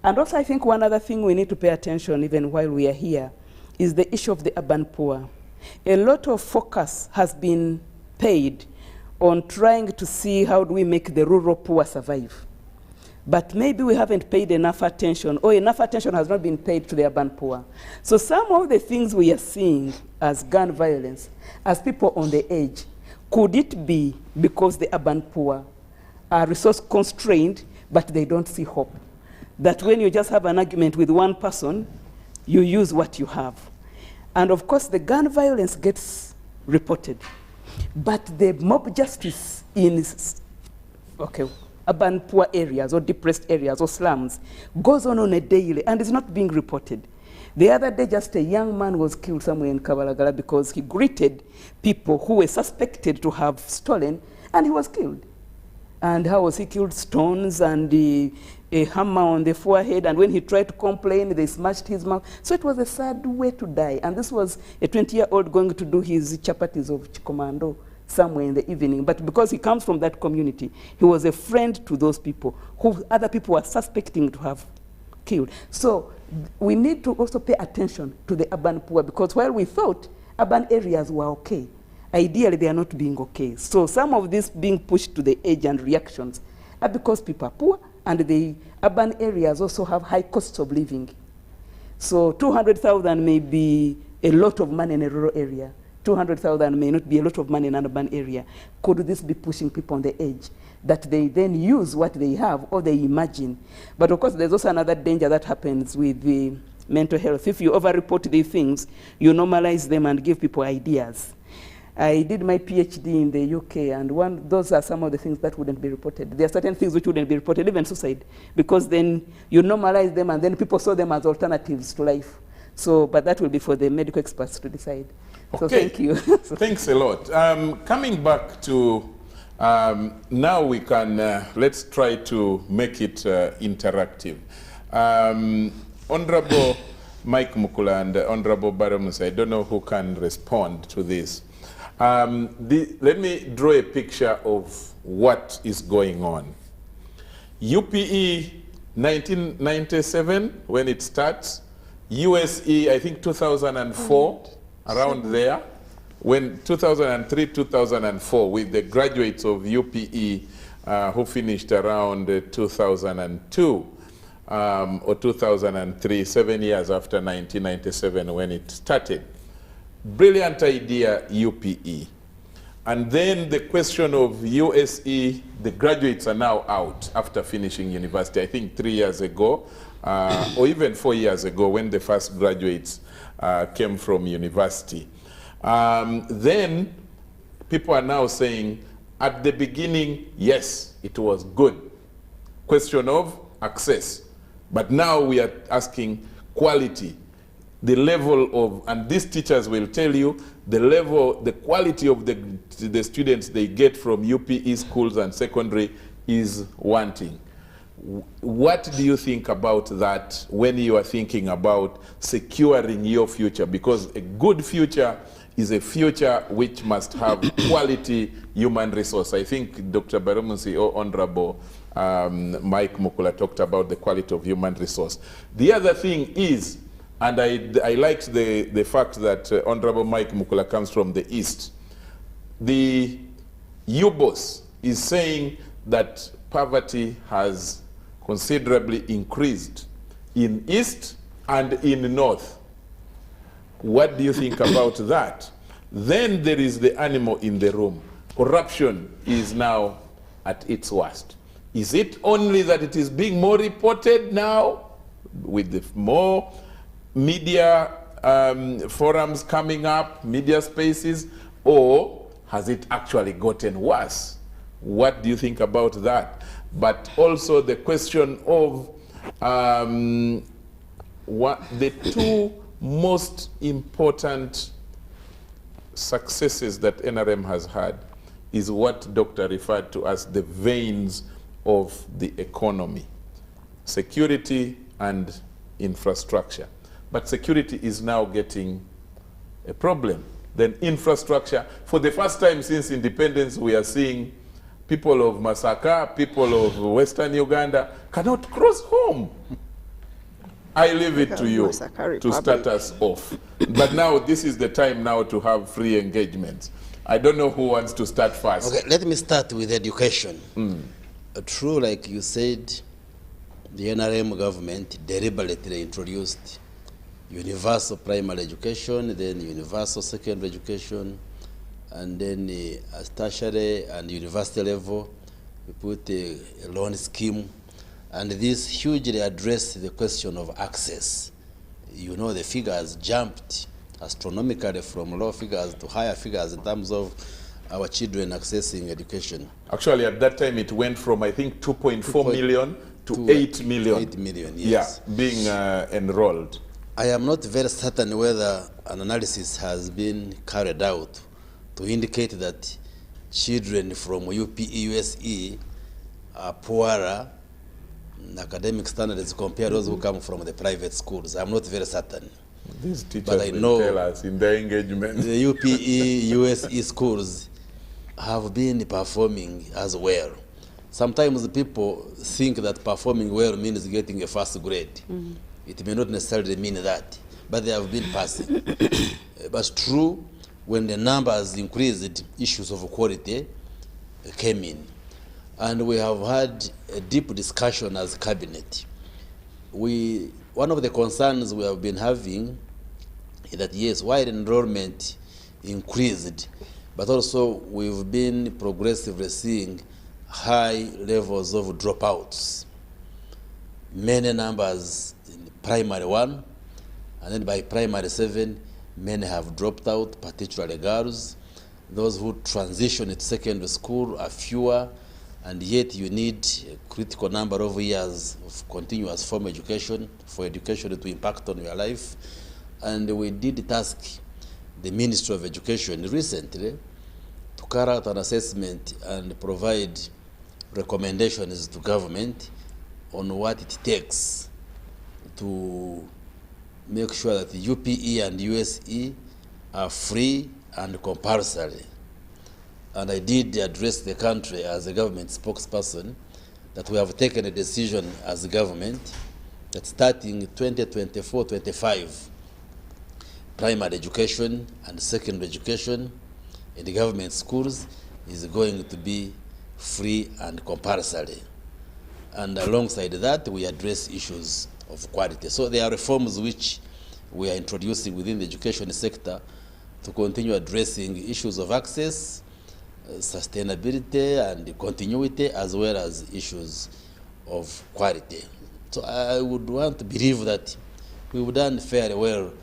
And also, I think one other thing we need to pay attention, even while we are here, is the issue of the urban poor. A lot of focus has been paid on trying to see how do we make the rural poor survive. But maybe we haven't paid enough attention, or enough attention has not been paid to the urban poor. So some of the things we are seeing as gun violence, as people on the edge, could it be because the urban poor are resource constrained, but they don't see hope? That when you just have an argument with one person, you use what you have. And of course, the gun violence gets reported. But the mob justice in urban poor areas or depressed areas or slums goes on a daily and is not being reported. The other day, just a young man was killed somewhere in Kabalagala because he greeted people who were suspected to have stolen, and he was killed. And how was he killed? Stones and a hammer on the forehead, and when he tried to complain, they smashed his mouth. So it was a sad way to die. And this was a 20-year-old going to do his chapatis of Chikomando somewhere in the evening. But because he comes from that community, he was a friend to those people who other people were suspecting to have killed. So we need to also pay attention to the urban poor, because while we thought urban areas were okay, ideally they are not being okay. So some of this being pushed to the edge and reactions are because people are poor, and the urban areas also have high costs of living. So 200,000 may be a lot of money in a rural area. 200,000 may not be a lot of money in an urban area. Could this be pushing people on the edge, that they then use what they have or they imagine? But of course, there's also another danger that happens with the mental health. If you over-report these things, you normalize them and give people ideas. I did my PhD in the UK, and those are some of the things that wouldn't be reported. There are certain things which wouldn't be reported, even suicide, because then you normalize them and then people saw them as alternatives to life. So, but that will be for the medical experts to decide. Okay. So thank you. Thanks a lot. Coming back to, now we can, let's try to make it interactive. Honorable Mike Mukula and Honorable Baryomunsi, I don't know who can respond to this. Let me draw a picture of what is going on. UPE 1997, when it starts, USE, I think 2004, around there, when 2003, 2004, with the graduates of UPE who finished around 2002 or 2003, 7 years after 1997 when it started. Brilliant idea, UPE. And then the question of USE, the graduates are now out after finishing university, I think 3 years ago, or even 4 years ago when the first graduates came from university. Then people are now saying, at the beginning, yes, it was good. Question of access. But now we are asking quality. the level of, and these teachers will tell you, the level, the quality of the students they get from UPE schools and secondary is wanting. What do you think about that when you are thinking about securing your future? Because a good future is a future which must have quality human resource. I think Dr. Baramusi or Honorable Mike Mukula talked about the quality of human resource. The other thing is, and I liked the fact that Honorable Mike Mukula comes from the East. The UBOS is saying that poverty has considerably increased in East and in North. What do you think about that? Then there is the animal in the room. Corruption is now at its worst. Is it only that it is being more reported now with the more media forums coming up, media spaces, or has it actually gotten worse? What do you think about that? But also the question of what the two most important successes that NRM has had is what Doctor referred to as the veins of the economy: security and infrastructure. But security is now getting a problem. Then infrastructure, for the first time since independence, we are seeing people of Masaka, people of Western Uganda cannot cross home. I leave it to you to start us off. But now this is the time now to have free engagements. I don't know who wants to start first. Okay, let me start with education. True, like you said, the NRM government deliberately introduced universal primary education, then universal secondary education, and then tertiary and university level. We put a loan scheme, and this hugely addressed the question of access. You know, the figures jumped astronomically from low figures to higher figures in terms of our children accessing education. Actually, at that time, it went from, I think, 2.4 million to 8 million. 8 million, yes. Yeah, being enrolled. I am not very certain whether an analysis has been carried out to indicate that children from UPE, USE are poorer in academic standards compared to those who come from the private schools. I'm not very certain. These teachers but I know tell us in their engagement. The UPE, USE schools have been performing as well. Sometimes people think that performing well means getting a first grade. It may not necessarily mean that, but they have been passing. But true, when the numbers increased, issues of quality came in. And we have had a deep discussion as cabinet. One of the concerns we have been having is that, yes, while enrollment increased, but also we've been progressively seeing high levels of dropouts. Many numbers in primary 1, and then by primary 7, many have dropped out, particularly girls. Those who transition to secondary school are fewer, and yet you need a critical number of years of continuous formal education for education to impact on your life. And we did task the Ministry of Education recently to carry out an assessment and provide recommendations to government on what it takes to make sure that the UPE and USE are free and compulsory. And I did address the country as a government spokesperson that we have taken a decision as a government that starting 2024-25, primary education and secondary education in the government schools is going to be free and compulsory. And alongside that, we address issues of quality. So there are reforms which we are introducing within the education sector to continue addressing issues of access, sustainability and continuity, as well as issues of quality. So I would want to believe that we've done fairly well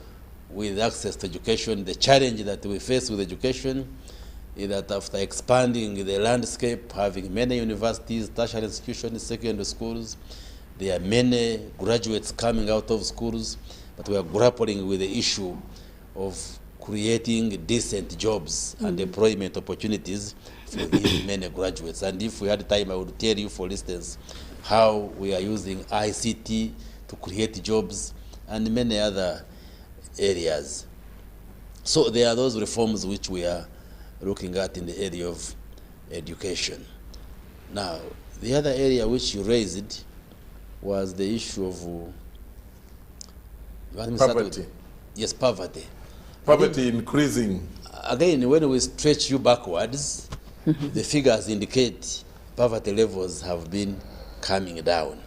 with access to education. The challenge that we face with education is that after expanding the landscape, having many universities, tertiary institutions, secondary schools, there are many graduates coming out of schools, but we are grappling with the issue of creating decent jobs and employment opportunities for these many graduates. And if we had time, I would tell you, for instance, how we are using ICT to create jobs and many other areas. So there are those reforms which we are looking at in the area of education. Now, the other area which you raised was the issue of Poverty. Yes, poverty. Poverty increasing. Again, when we stretch you backwards, the figures indicate poverty levels have been coming down.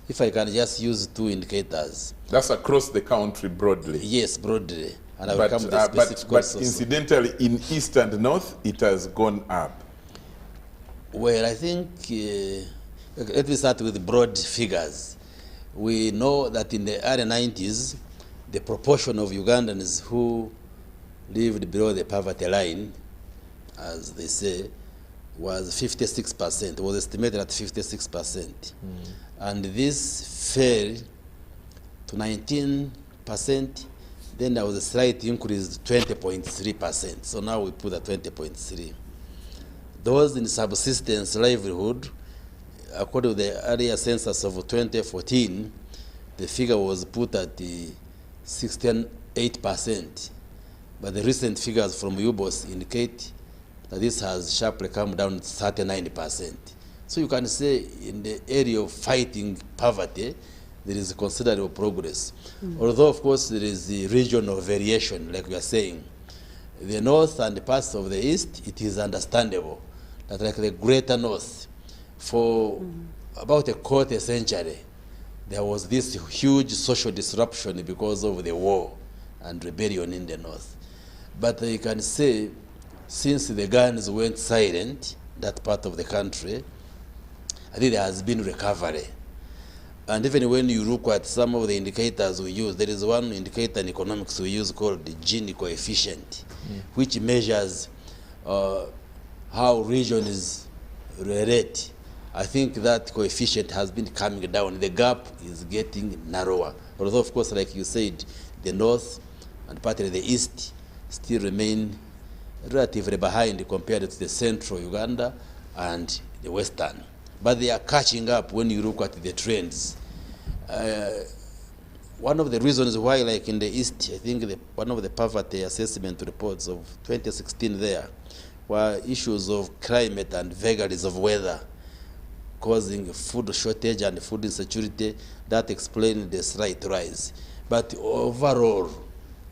If I can just use two indicators. That's across the country broadly. Yes, broadly. And I will come to the specific but causes also. incidentally, in East and North, it has gone up. Well, I think, let me start with broad figures. We know that in the early 90s, the proportion of Ugandans who lived below the poverty line, as they say, was 56%, was estimated at 56%. And this fell to 19%, then there was a slight increase to 20.3%. So now we put at 20.3. Those in subsistence livelihood, according to the earlier census of 2014, the figure was put at 68%. But the recent figures from UBOS indicate that this has sharply come down to 39%. So you can say in the area of fighting poverty, there is considerable progress. Although, of course, there is the regional variation, like we are saying. The north and the parts of the east, it is understandable that, like the greater north, for about a quarter century, there was this huge social disruption because of the war and rebellion in the north. But you can say, since the guns went silent, that part of the country, I think there has been recovery. And even when you look at some of the indicators we use, there is one indicator in economics we use called the Gini coefficient, which measures how regions relate. I think that coefficient has been coming down. The gap is getting narrower. Although, of course, like you said, the north and partly the east still remain relatively behind compared to the central Uganda and the western. But they are catching up when you look at the trends. One of the reasons why, like in the east, I think one of the poverty assessment reports of 2016 there were issues of climate and vagaries of weather causing food shortage and food insecurity that explain the slight rise. But overall,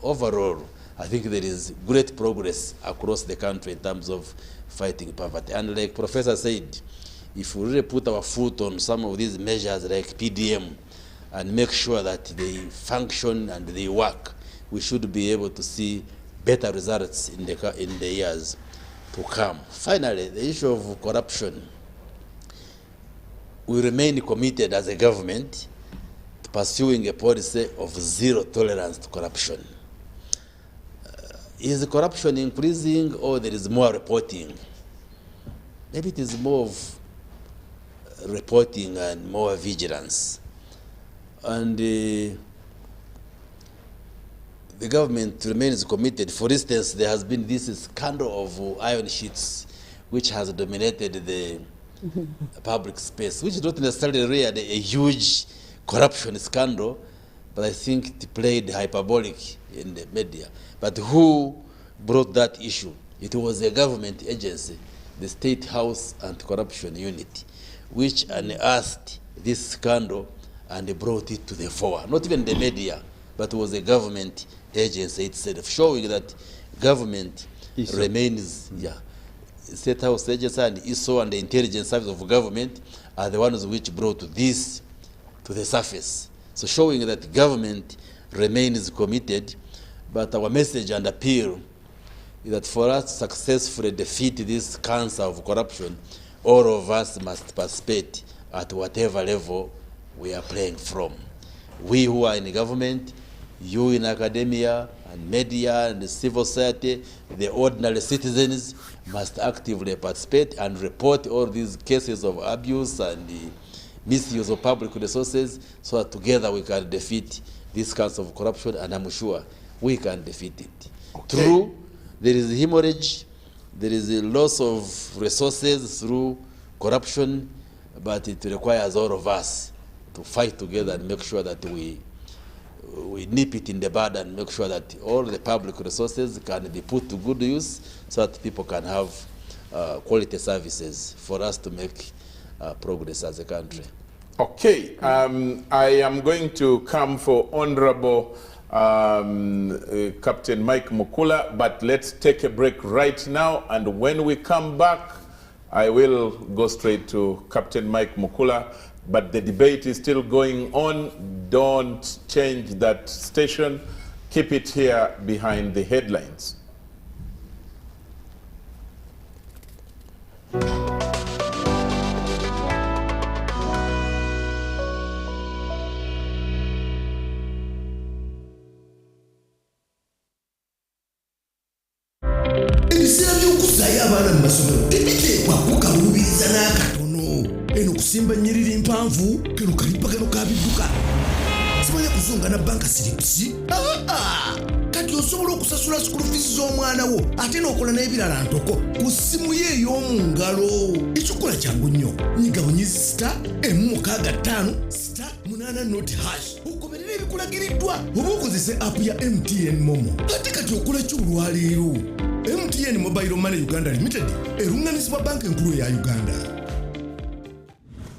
I think there is great progress across the country in terms of fighting poverty. And like Professor said, if we really put our foot on some of these measures like PDM and make sure that they function and they work, we should be able to see better results in the years to come. Finally, the issue of corruption. We remain committed as a government to pursuing a policy of zero tolerance to corruption. Is corruption increasing or there is more reporting? Maybe it is more of reporting and more vigilance. And the government remains committed. For instance, there has been this scandal of iron sheets which has dominated the public space, which is not necessarily really a huge corruption scandal, but I think it played hyperbolic in the media. But who brought that issue? It was a government agency, the State House Anti-Corruption Unit, which unearthed this scandal and brought it to the fore. Not even the media, but it was a government agency itself, showing that government remains, State House agency and ISO and the intelligence service of government are the ones which brought this to the surface. So showing that government remains committed, but our message and appeal is that for us to successfully defeat this cancer of corruption, all of us must participate at whatever level we are playing from. We who are in the government, you in academia and media and civil society, the ordinary citizens must actively participate and report all these cases of abuse and misuse of public resources, so that together we can defeat these kinds of corruption, and I'm sure we can defeat it. Okay. True, there is hemorrhage, there is a loss of resources through corruption, but it requires all of us to fight together and make sure that we nip it in the bud and make sure that all the public resources can be put to good use so that people can have quality services for us to make progress as a country. Okay, I am going to come for Honorable Captain Mike Mukula, but let's take a break right now, and when we come back, I will go straight to Captain Mike Mukula, but the debate is still going on. Don't change that station. Keep it here behind the headlines. Ebiseera by'okuzzaayo abaana mu masomero tebiteekwa kukaluubiriza n'akatono. Eno kusimba nnyiriri mpanvu, kano kalippagano ka bidduka. Simanya kuzunga na banka siripsi. Kati osobola okusasula school fees z'omwana wo ate n'okola n'ebirala ntoko ku ssimu ye ey'omu ngalo. Ekikola kyangu nnyo. Nyiga bunyizi *855*8 ogoberera ebikulagiriddwa oba okozese app ya MTN Momo. Ate kati okola ki olwaleero? MTN Mobile Money Uganda Limited erunganisibwa banka enkulu ya Uganda.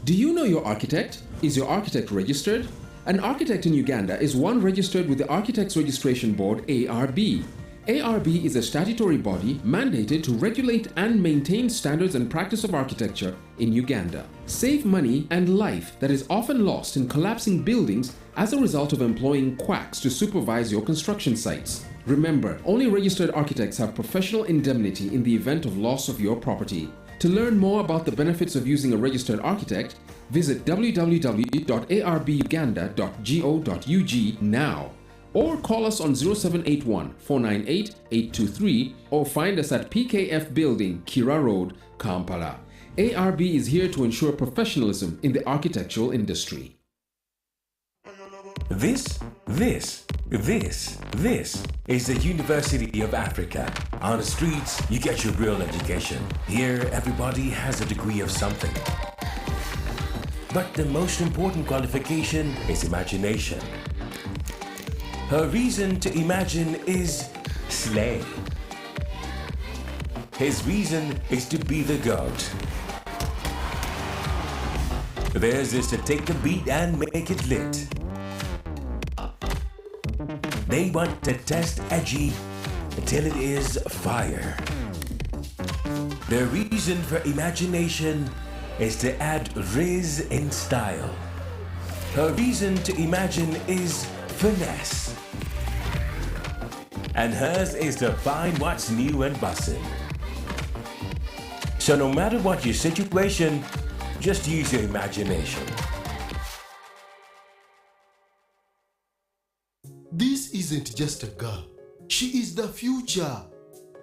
Do you know your architect? Is your architect registered? An architect in Uganda is one registered with the Architects Registration Board, ARB. ARB is a statutory body mandated to regulate and maintain standards and practice of architecture in Uganda. Save money and life that is often lost in collapsing buildings as a result of employing quacks to supervise your construction sites. Remember, only registered architects have professional indemnity in the event of loss of your property. To learn more about the benefits of using a registered architect, visit www.arbuganda.go.ug now, or call us on 0781 498 823 or find us at PKF Building, Kira Road, Kampala. ARB is here to ensure professionalism in the architectural industry. This is the University of Africa. On the streets, you get your real education. Here, everybody has a degree of something. But the most important qualification is imagination. Her reason to imagine is slay. His reason is to be the goat. Theirs is to take the beat and make it lit. They want to test edgy until it is fire. Their reason for imagination is to add riz in style. Her reason to imagine is finesse. And hers is to find what's new and bussin'. So no matter what your situation, just use your imagination. This isn't just a girl. She is the future.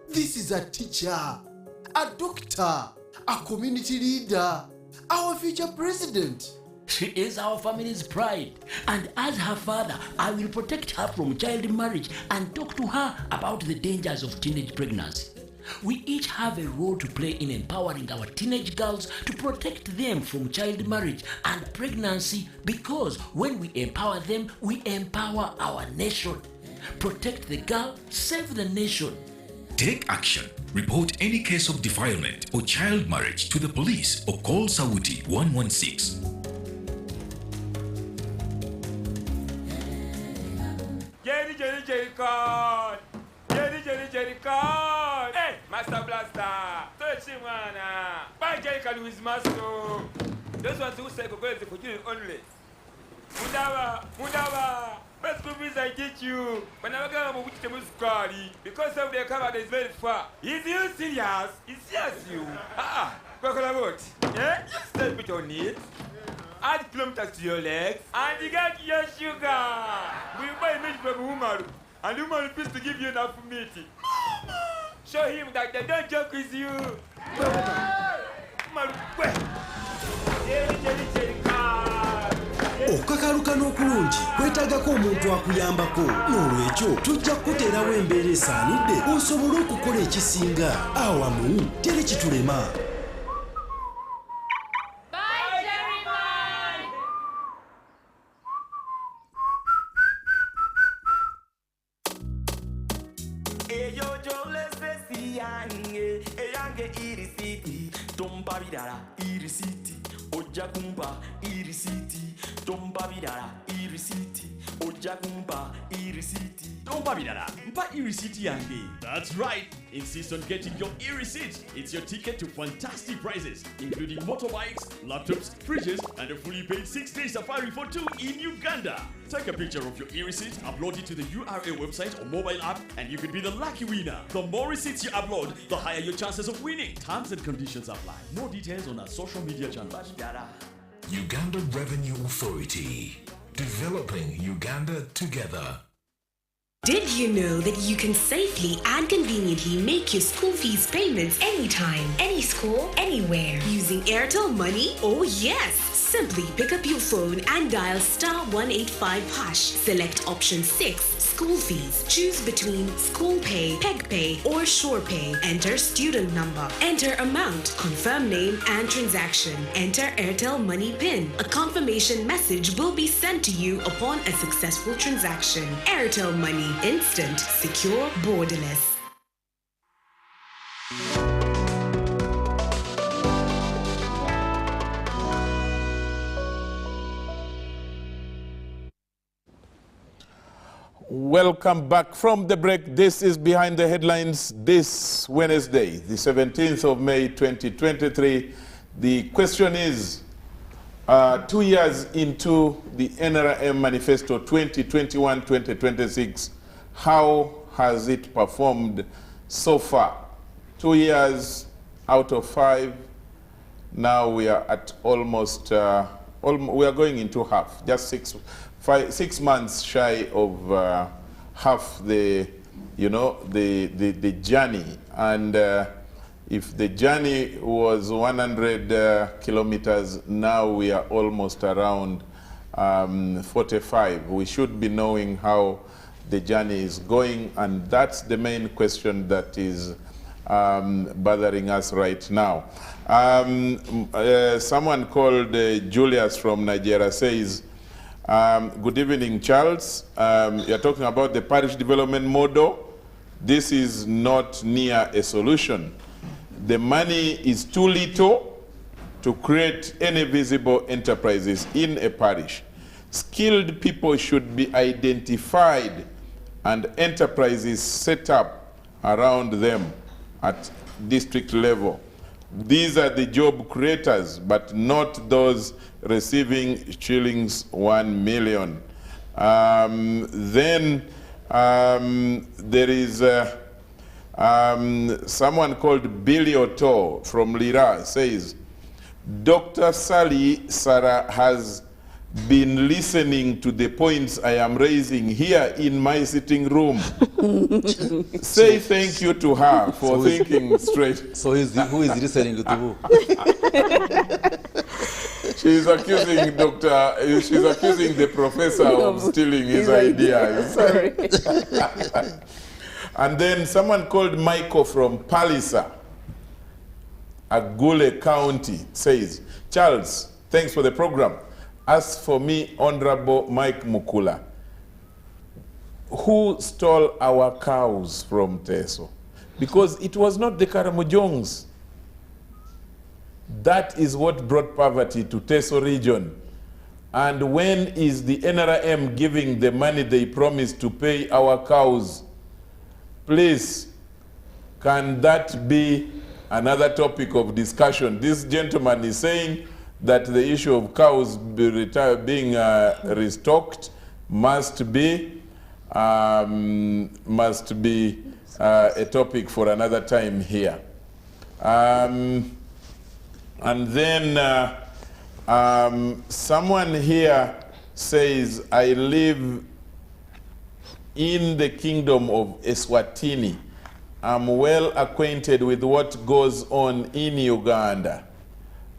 This is a teacher, a doctor, a community leader, our future president. She is our family's pride, and as her father, I will protect her from child marriage and talk to her about the dangers of teenage pregnancy. We each have a role to play in empowering our teenage girls to protect them from child marriage and pregnancy, because when we empower them, we empower our nation. Protect the girl, save the nation. Take action. Report any case of defilement or child marriage to the police or call Sauti 116. Jerry card. Hey, Master Blaster. Touch him, man. Buy Jerry card with Master. Those ones who say go to for you only. Mudawa. Best movies I get you. When I go to the music because of their cover is very far. Is you serious? It's serious you. Go about. Yeah? Just step it on it. Add kilometers to your legs. And you get your sugar. We buy milk from Umaru. And the woman refused to give you enough meat. Show him that they don't joke with you. Jerry, okukakalukana okulungi kwetaagako omuntu akuyambako n'olwekyo tujja kukuteerawo embeera esaanidde osobole okukola ekisinga awamu teri kitulema. That's right. Insist on getting your e-receipt. It's your ticket to fantastic prizes, including motorbikes, laptops, fridges, and a fully paid 6-day safari for 2 in Uganda. Take a picture of your e-receipt, upload it to the URA website or mobile app, and you could be the lucky winner. The more receipts you upload, the higher your chances of winning. Terms and conditions apply. More details on our social media channels. Uganda Revenue Authority. Developing Uganda together. Did you know that you can safely and conveniently make your school fees payments anytime, any school, anywhere using Airtel Money? Oh yes! Simply pick up your phone and dial *185#. Select option 6, school fees. Choose between School Pay, Peg Pay, or Shore Pay. Enter student number. Enter amount, confirm name and transaction. Enter Airtel Money PIN. A confirmation message will be sent to you upon a successful transaction. Airtel Money. Instant, secure, borderless. Welcome back from the break. This is Behind the Headlines this Wednesday, the 17th of May 2023. The question is, 2 years into the NRM Manifesto 2021-2026, how has it performed so far? 2 years out of 5. Now we are at almost, we are going into half, just 6 months shy of half the, the journey. And if the journey was 100 kilometers, now we are almost around 45. We should be knowing how the journey is going, and that's the main question that is bothering us right now. Someone called Julius from Nigeria says, good evening, Charles. You're talking about the parish development model. This is not near a solution. The money is too little to create any visible enterprises in a parish. Skilled people should be identified and enterprises set up around them at district level. These are the job creators, but not those receiving shillings 1 million. Then there is someone called Billy Otto from Lira says, Dr. Sally Sarah has been listening to the points I am raising here in my sitting room. Say thank you to her for thinking straight. So who is listening to who? She's accusing she's accusing the professor of stealing his ideas. Sorry. And then someone called Michael from Palisa, Agule County, says, Charles, thanks for the program. As for me, Honorable Mike Mukula, who stole our cows from Teso? Because it was not the Karamojongs. That is what brought poverty to Teso region. And when is the NRM giving the money they promised to pay our cows? Please, can that be another topic of discussion? This gentleman is saying that the issue of cows being restocked must be a topic for another time here. And then someone here says, I live in the kingdom of Eswatini. I'm well acquainted with what goes on in Uganda.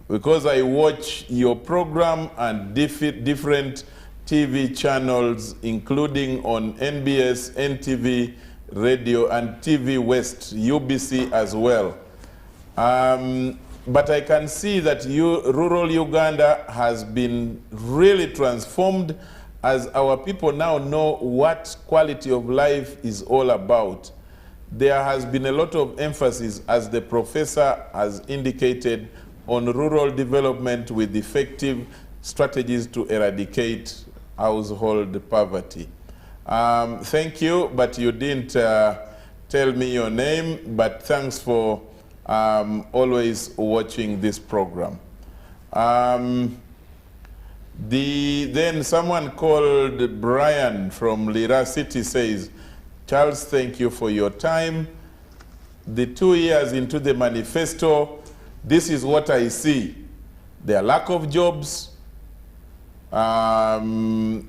because I watch your program and different TV channels, including on NBS, NTV, Radio, and TV West, UBC as well. But I can see that rural Uganda has been really transformed, as our people now know what quality of life is all about. There has been a lot of emphasis, as the professor has indicated, on rural development with effective strategies to eradicate household poverty. Thank you, but you didn't tell me your name, but thanks for always watching this program. Then someone called Brian from Lira City says, Charles, thank you for your time. The 2 years into the manifesto, this is what I see. There are lack of jobs. Then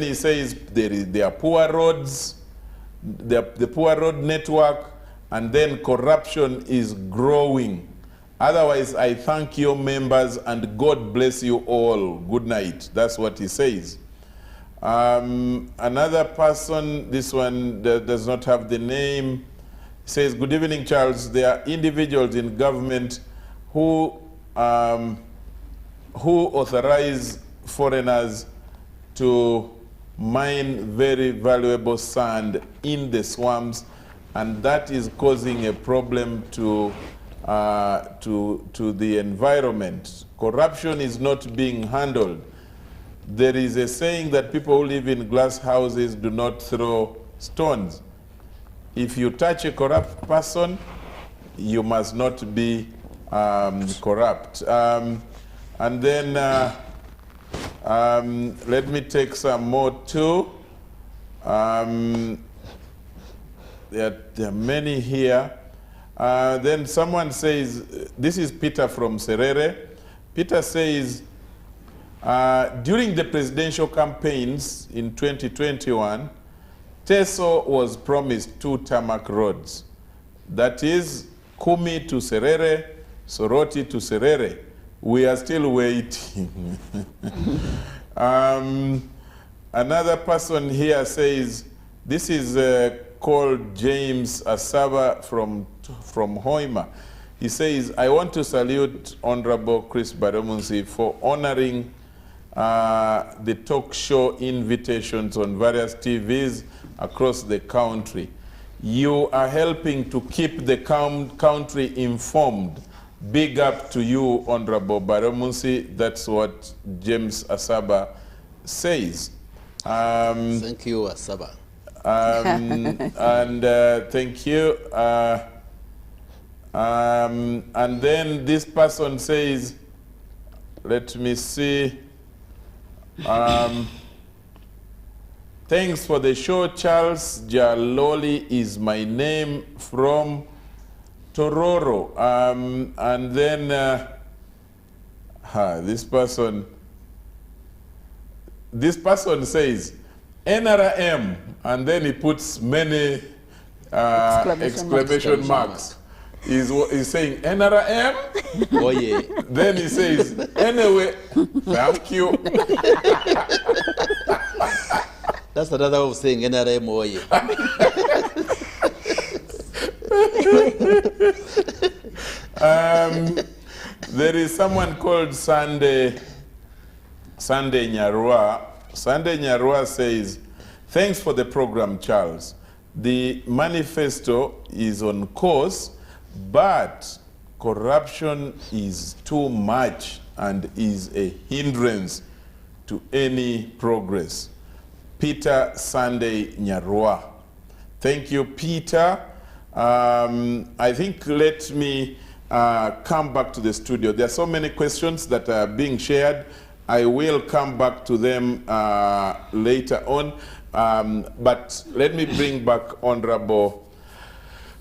he says there are poor roads, the poor road network, and then corruption is growing. Otherwise, I thank your members and God bless you all. Good night. That's what he says. Another person, this one does not have the name, says, good evening, Charles. There are individuals in government who authorize foreigners to mine very valuable sand in the swamps, and that is causing a problem to the environment. Corruption is not being handled. There is a saying that people who live in glass houses do not throw stones. If you touch a corrupt person, you must not be corrupt. And then let me take some more too. There are many here. Then someone says, this is Peter from Serere. Peter says, during the presidential campaigns in 2021, Teso was promised 2 tarmac roads. That is Kumi to Serere, Soroti to Serere. We are still waiting. Another person here says, this is called James Asaba from Hoima. He says, I want to salute Honorable Chris Baromunsi for honoring the talk show invitations on various TVs across the country. You are helping to keep the country informed. Big up to you, Honorable Baromunsi. That's what James Asaba says. Thank you, Asaba. And thank you. And then this person says, let me see. Thanks for the show, Charles. Jaloli is my name from Tororo. And then this person says NRM, and then he puts many exclamation marks. He's saying NRM. Oh yeah. Then he says, anyway, thank you. That's another way of saying NRM. Oh yeah. There is someone called Sunday Nyarwa. Sunday Nyarwa says, thanks for the program, Charles. The manifesto is on course, but corruption is too much and is a hindrance to any progress. Peter Sunday Nyarwa. Thank you, Peter. I think let me come back to the studio. There are so many questions that are being shared. I will come back to them later on. But let me bring back Honorable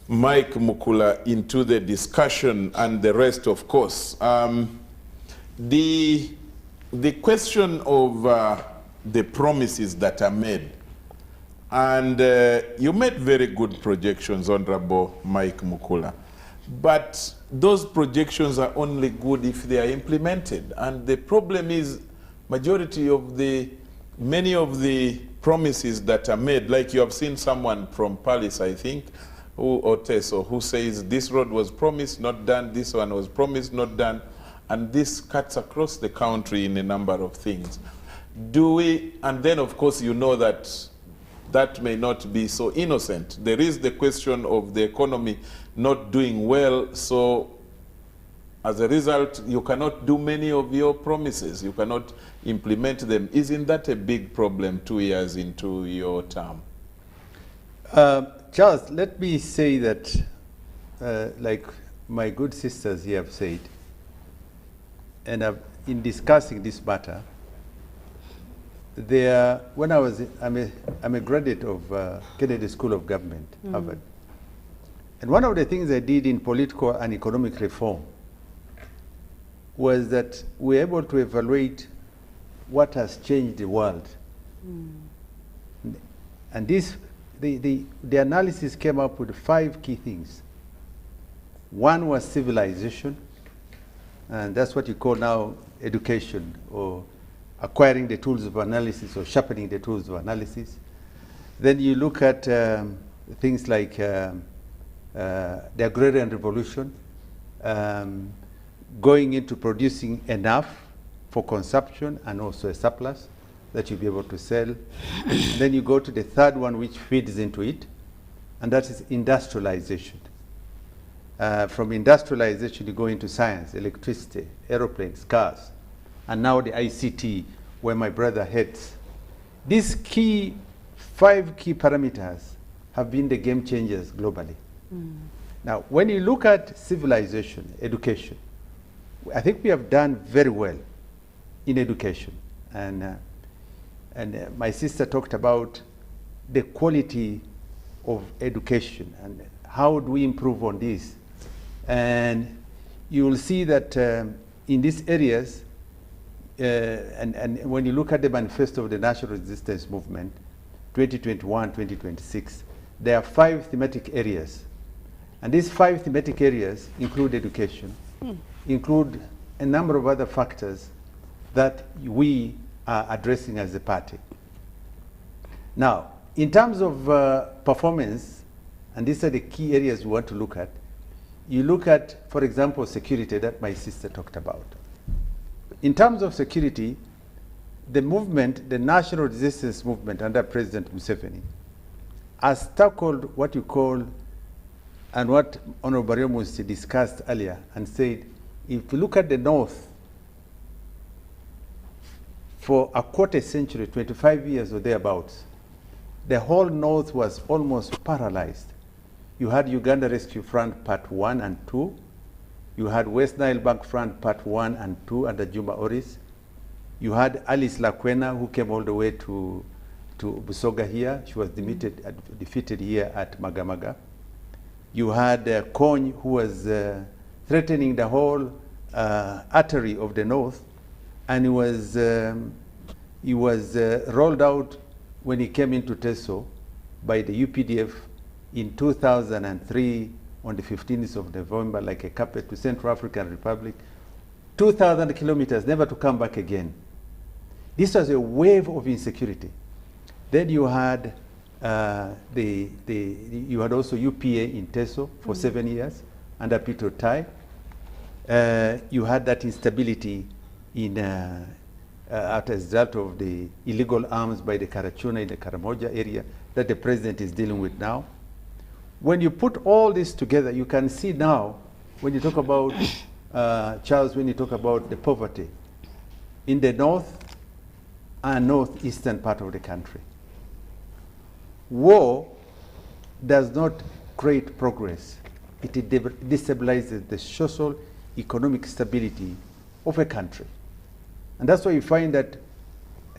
Mike Mukula into the discussion and the rest, of course. The question of the promises that are made, and you made very good projections, Honorable Mike Mukula, but those projections are only good if they are implemented. And the problem is many of the promises that are made, like you have seen someone from Palace, I think, or Teso, who says this road was promised, not done, this one was promised, not done, and this cuts across the country in a number of things. And then of course you know that that may not be so innocent. There is the question of the economy not doing well, so as a result, you cannot do many of your promises. You cannot implement them. Isn't that a big problem 2 years into your term? Charles, let me say that, like my good sisters here have said, and in discussing this matter, I'm a graduate of Kennedy School of Government, Harvard. And one of the things I did in political and economic reform was that we're able to evaluate what has changed the world. And the analysis came up with 5 key things. One was civilization, and that's what you call now education, or acquiring the tools of analysis, or sharpening the tools of analysis. Then you look at things like the agrarian revolution, going into producing enough for consumption and also a surplus that you'll be able to sell. Then you go to the third one, which feeds into it, and that is industrialization. From industrialization, you go into science, electricity, aeroplanes, cars, and now the ICT, where my brother heads. These 5 key parameters have been the game changers globally. Now, when you look at civilization, education, I think we have done very well in education. And my sister talked about the quality of education and how do we improve on this. And you will see that in these areas, and when you look at the manifesto of the National Resistance Movement, 2021-2026, there are 5 thematic areas. And these 5 thematic areas include education, include a number of other factors that we are addressing as a party. Now, in terms of performance, and these are the key areas we want to look at, you look at, for example, security that my sister talked about. In terms of security, the movement, the National Resistance Movement under President Museveni, has tackled what you call, and what Honorable Baryomunsi discussed earlier, and said, if you look at the North, for a quarter century, 25 years or thereabouts, the whole North was almost paralyzed. You had Uganda Rescue Front Part 1 and 2. You had West Nile Bank Front Part 1 and 2 under Juma Oris. You had Alice Lakwena, who came all the way to Busoga here. She was defeated here at Magamaga. You had Kony, who was threatening the whole artery of the North, and he was rolled out when he came into Teso by the UPDF in 2003 on the 15th of November, like a carpet to Central African Republic, 2,000 kilometers, never to come back again. This was a wave of insecurity. Then you had you had also UPA in Teso for 7 years under Peter Tai. You had that instability in as a result of the illegal arms by the Karachuna in the Karamoja area that the president is dealing with now. When you put all this together, you can see now, when you talk about, Charles, when you talk about the poverty in the north and northeastern part of the country. War does not create progress. It destabilizes the social, economic stability of a country. And that's why you find that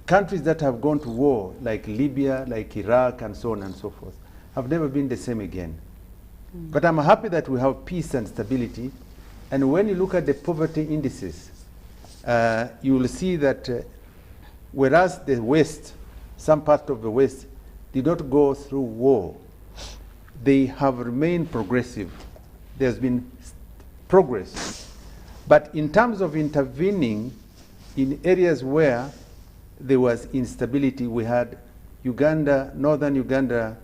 countries that have gone to war, like Libya, like Iraq, and so on and so forth, have never been the same again. But I'm happy that we have peace and stability. And when you look at the poverty indices, you will see that whereas the West, some part of the West, did not go through war, they have remained progressive. There's been progress. But in terms of intervening in areas where there was instability, we had Uganda, northern Uganda,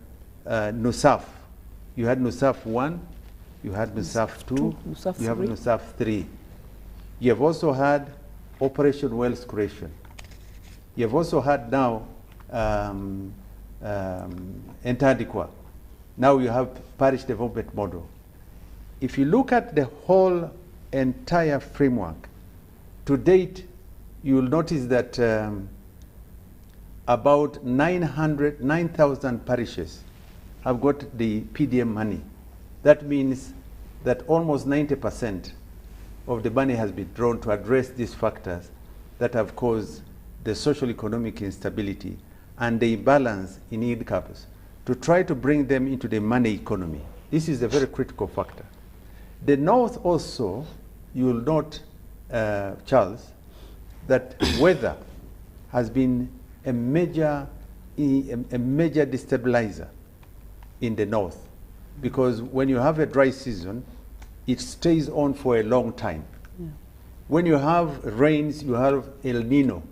NUSAF. You had NUSAF 1, you had NUSAF 2, NUSAF you have 3. NUSAF 3. You have also had Operation Wealth Creation. You have also had now Entadikwa. Now you have parish development model. If you look at the whole entire framework, to date, you will notice that about 9,000 parishes have got the PDM money. That means that almost 90% of the money has been drawn to address these factors that have caused the social economic instability and the imbalance in incomes, to try to bring them into the money economy. This is a very critical factor. The North also, you will note, Charles, that weather has been a major destabilizer in the North, because when you have a dry season, it stays on for a long time. Yeah. When you have rains, you have El Nino,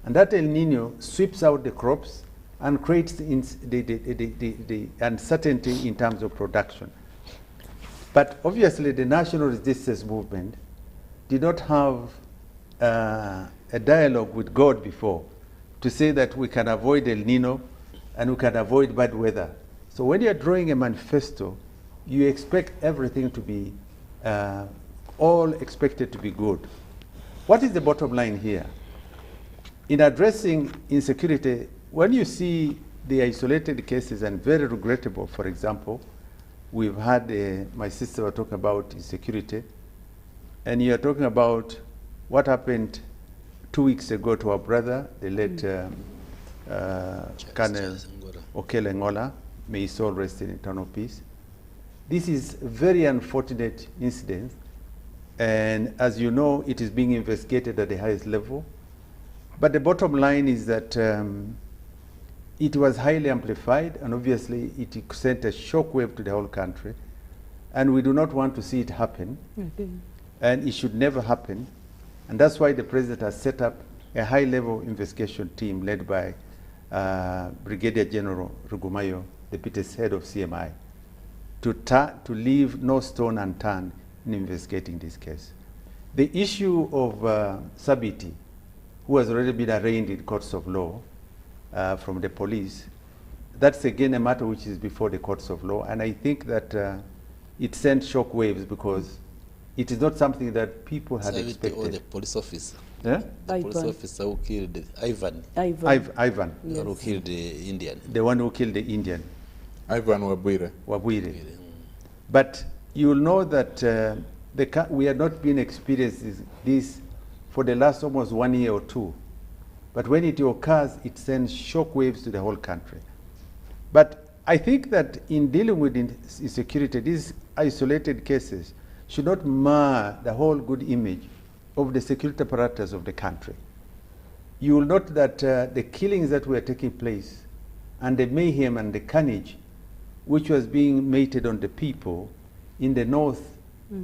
and that El Nino sweeps out the crops and creates the uncertainty in terms of production. But obviously the national resistance movement did not have a dialogue with God before to say that we can avoid El Nino and we can avoid bad weather. So when you're drawing a manifesto, you expect everything to be, all expected to be good. What is the bottom line here? In addressing insecurity, when you see the isolated cases, and very regrettable, for example, we've had, my sister was talking about insecurity, and you're talking about what happened 2 weeks ago to our brother, the late Colonel Okele Ngola, may his soul rest in eternal peace. This is a very unfortunate incident, and as you know, it is being investigated at the highest level. But the bottom line is that it was highly amplified, and obviously it sent a shockwave to the whole country, and we do not want to see it happen, and it should never happen. And that's why the president has set up a high-level investigation team led by Brigadier General Rugumayo, the Deputy Head of CMI, to leave no stone unturned in investigating this case. The issue of Sabiti, who has already been arraigned in courts of law from the police, that's again a matter which is before the courts of law, and I think that it sent shock waves because it is not something that people had expected. Or the police officer. Yeah? The police officer who killed Ivan. Ivan. The one who killed the Indian. The one who killed the Indian. Ivan Wabwire. Wabwire. But you will know that we have not been experiencing this for the last almost 1 year or two. But when it occurs, it sends shock waves to the whole country. But I think that in dealing with insecurity, these isolated cases should not mar the whole good image of the security apparatus of the country. You will note that the killings that were taking place and the mayhem and the carnage which was being meted on the people in the North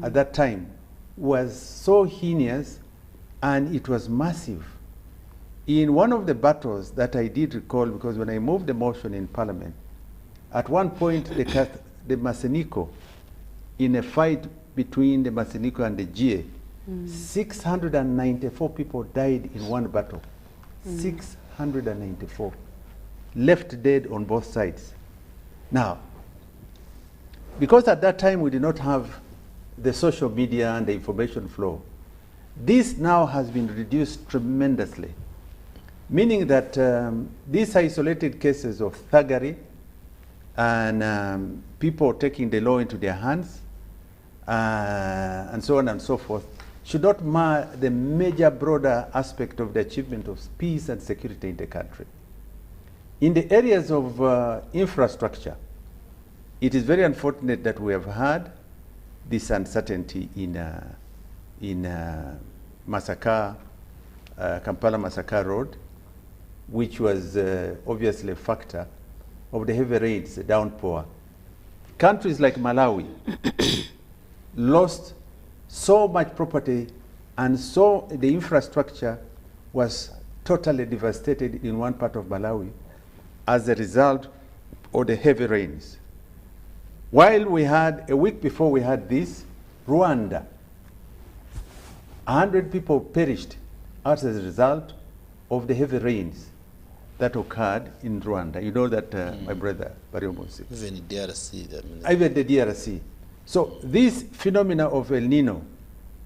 at that time was so heinous, and it was massive. In one of the battles that I did recall, because when I moved the motion in Parliament, at one point the Maseniko, in a fight between the Maseniko and the GA, 694 people died in one battle. 694 left dead on both sides. Now, because at that time we did not have the social media and the information flow, this now has been reduced tremendously, meaning that these isolated cases of thuggery and people taking the law into their hands and so on and so forth should not mar the major broader aspect of the achievement of peace and security in the country. In the areas of infrastructure, it is very unfortunate that we have had this uncertainty in Masaka, Kampala Masaka Road, which was obviously a factor of the heavy rains, the downpour. Countries like Malawi lost so much property, and so the infrastructure was totally devastated in one part of Malawi as a result of the heavy rains. While we had, a week before we had this, Rwanda, 100 people perished as a result of the heavy rains that occurred in Rwanda. You know that, my brother, Bariomosi. Even DRC. Even the DRC. So this phenomena of El Nino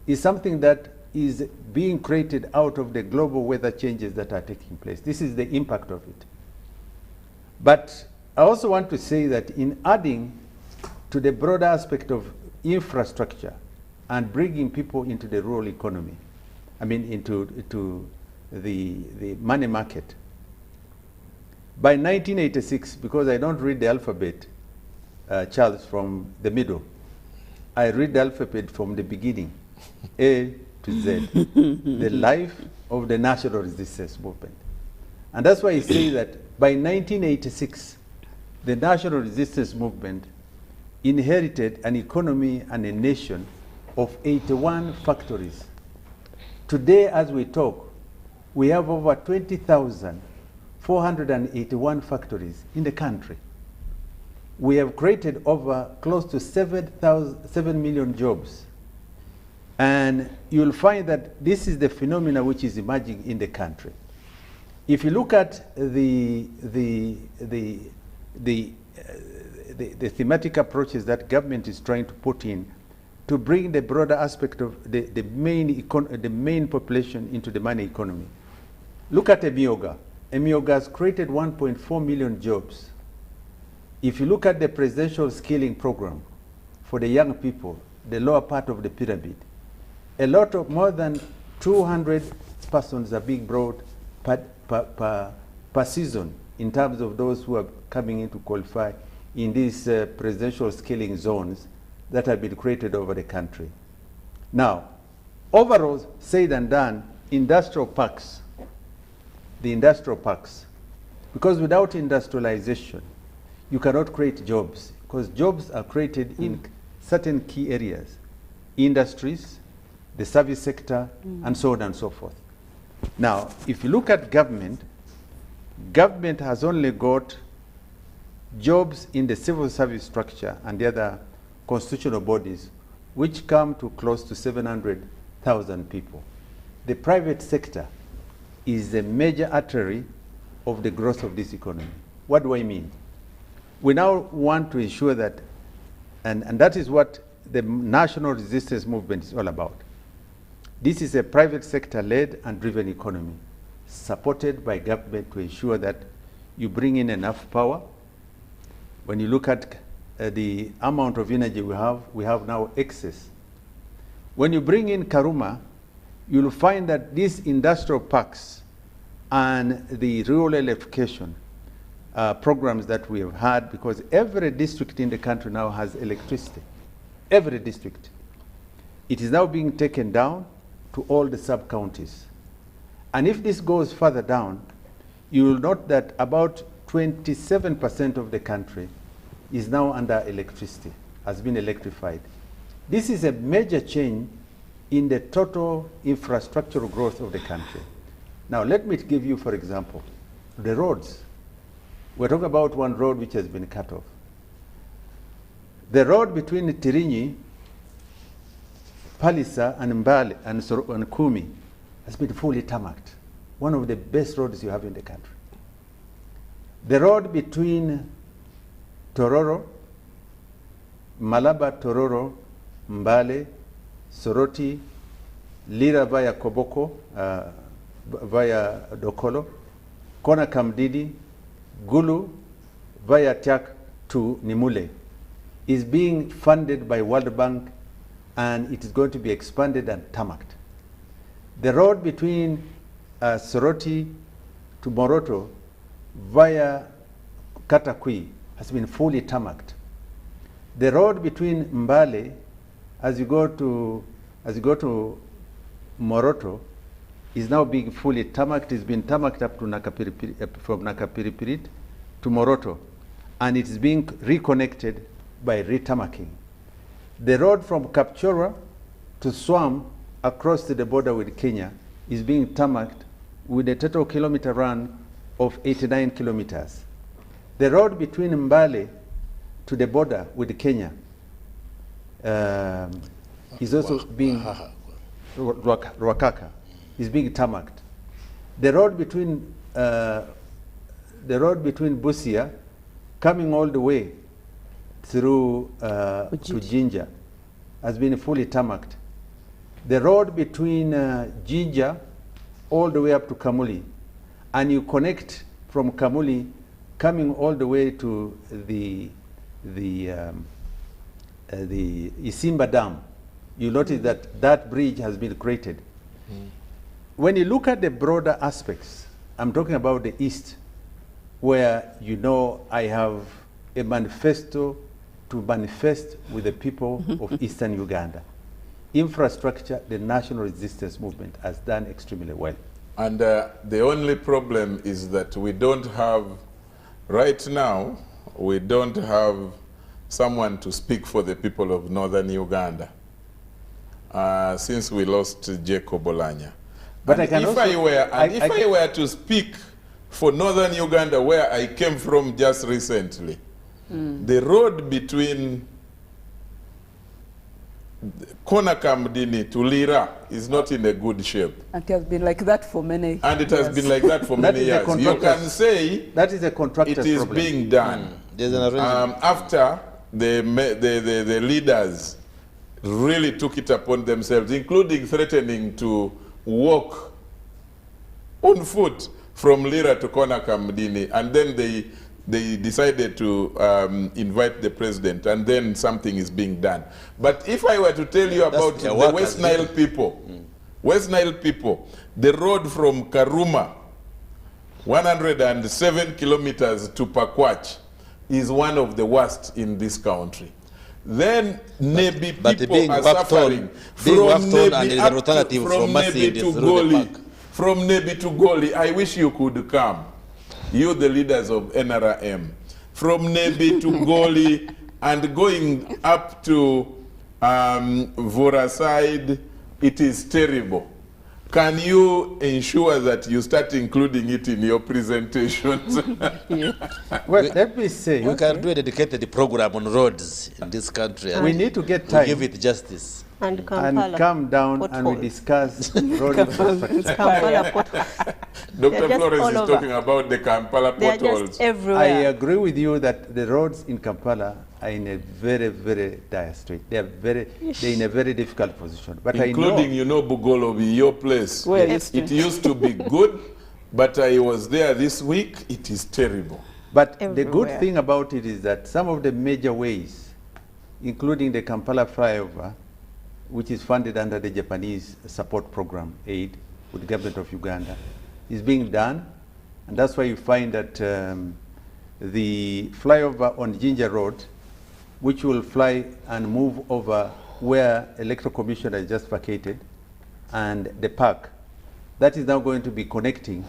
is something that is being created out of the global weather changes that are taking place. This is the impact of it. But I also want to say that in adding to the broader aspect of infrastructure and bringing people into the rural economy, I mean into the money market, by 1986, because I don't read the alphabet, Charles, from the middle, I read the alphabet from the beginning, A to Z, the life of the national resistance movement. And that's why I say that by 1986, the national resistance movement inherited an economy and a nation of 81 factories. Today, as we talk, we have over 20,481 factories in the country. We have created over close to 7 million jobs. And you'll find that this is the phenomena which is emerging in the country. If you look at the thematic approaches that government is trying to put in to bring the broader aspect of the main population into the money economy. Look at Emioga. Emioga has created 1.4 million jobs. If you look at the presidential skilling program for the young people, the lower part of the pyramid, a lot of more than 200 persons are being brought per season in terms of those who are coming in to qualify in these presidential skilling zones that have been created over the country. Now, overall, said and done, industrial parks, the industrial parks, because without industrialization, you cannot create jobs, because jobs are created in certain key areas, industries, the service sector, and so on and so forth. Now, if you look at government, government has only got jobs in the civil service structure and the other constitutional bodies, which come to close to 700,000 people. The private sector is a major artery of the growth of this economy. What do I mean? We now want to ensure that, and that is what the national resistance movement is all about. This is a private sector-led and driven economy, supported by government to ensure that you bring in enough power. When you look at the amount of energy we have now excess. When you bring in Karuma, you'll find that these industrial parks and the rural electrification programs that we have had, because every district in the country now has electricity, every district. It is now being taken down to all the sub-counties. And if this goes further down, you will note that about 27% of the country is now under electricity, has been electrified. This is a major change in the total infrastructural growth of the country. Now, let me give you, for example, the roads. We're talking about one road which has been cut off. The road between Tirinyi, Palisa, and Mbale, and Kumi has been fully tarmacked. One of the best roads you have in the country. The road between Tororo, Malaba, Tororo, Mbale, Soroti, Lira via Koboko, via Dokolo, Kona Kamdidi, Gulu via Tiak to Nimule is being funded by World Bank, and it is going to be expanded and tarmacked. The road between Soroti to Moroto via Katakui has been fully tarmacked. The road between Mbale, as you go to Moroto, is now being fully tarmacked. It's been tarmacked up to from Nakapiripirit to Moroto, and it is being reconnected by retarmacking. The road from Kapchora to swim across to the border with Kenya is being tarmacked with a total kilometer run of 89 kilometers. The road between Mbale to the border with Kenya is also being Ruakaka is being tarmacked. The road between Busia coming all the way through to Jinja has been fully tarmacked. The road between Jinja all the way up to Kamuli, and you connect from Kamuli coming all the way to the Isimba Dam, you notice that that bridge has been created. When you look at the broader aspects, I'm talking about the East, where you know I have a manifesto to manifest with the people of Eastern Uganda. Infrastructure, the national resistance movement has done extremely well. And the only problem is that we don't have, right now, we don't have someone to speak for the people of Northern Uganda since we lost Jacob Olanya. But if I were to speak for Northern Uganda, where I came from just recently, the road between Konakamdini to Lira is not in a good shape. And it has been like that for many years. And it has been like that for many years. You can say that is a contractor's it is problem. being done. There's an arrangement. After the leaders really took it upon themselves, including threatening to walk on foot from Lira to Konakamdini, and then they decided to invite the president, and then something is being done. But if I were to tell you about the West Nile people, West Nile people, the road from Karuma, 107 kilometers to Pakwach, is one of the worst in this country. Then Nebi people are suffering from Nebi to Goli. From Nebi to Goli, I wish you could come. You, the leaders of NRM, from Nebi to Goli and going up to Voraside, it is terrible. Can you ensure that you start including it in your presentations? Well, let me say. We can do a dedicated program on roads in this country. We need to get time. To give it justice. And Kampala. And come down and we discuss road infrastructure. Dr. Flores is talking about the Kampala potholes. I agree with you that the roads in Kampala are in a very, very dire state. They're in a very difficult position. But including, you know, Bugolobi, your place. It used to be good, but I was there this week. It is terrible. But the good thing about it is that some of the major ways, including the Kampala flyover, which is funded under the Japanese support program, aid, with the government of Uganda, is being done. And that's why you find that the flyover on Jinja Road, which will fly and move over where Electoral Commission has just vacated, and the park, that is now going to be connecting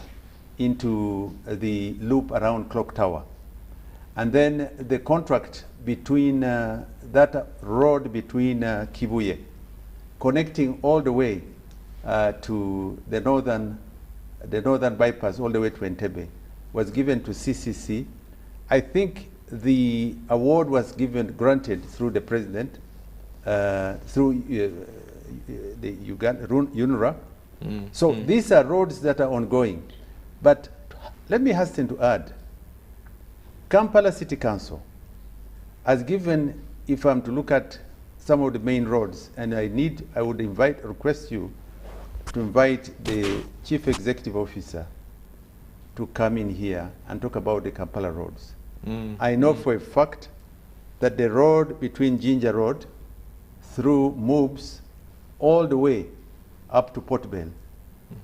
into the loop around Clock Tower. And then the contract between that road between Kibuye, connecting all the way to the northern bypass all the way to Entebbe, was given to CCC. I think the award was granted through the president, through the Uganda, UNRWA. So these are roads that are ongoing. But let me hasten to add, Kampala City Council has given, if I'm to look at some of the main roads, and I would request you to invite the Chief Executive Officer to come in here and talk about the Kampala roads. I know for a fact that the road between Jinja Road through Moobs all the way up to Port Bell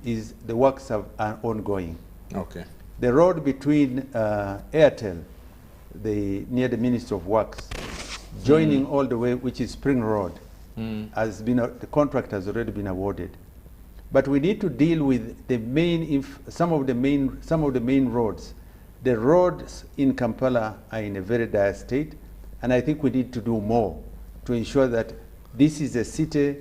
is the works are ongoing. Okay. The road between Airtel, near the Ministry of Works, joining all the way, which is Spring Road, has been the contract has already been awarded. But we need to deal with the some of the main roads. The roads in Kampala are in a very dire state, and I think we need to do more to ensure that this is a city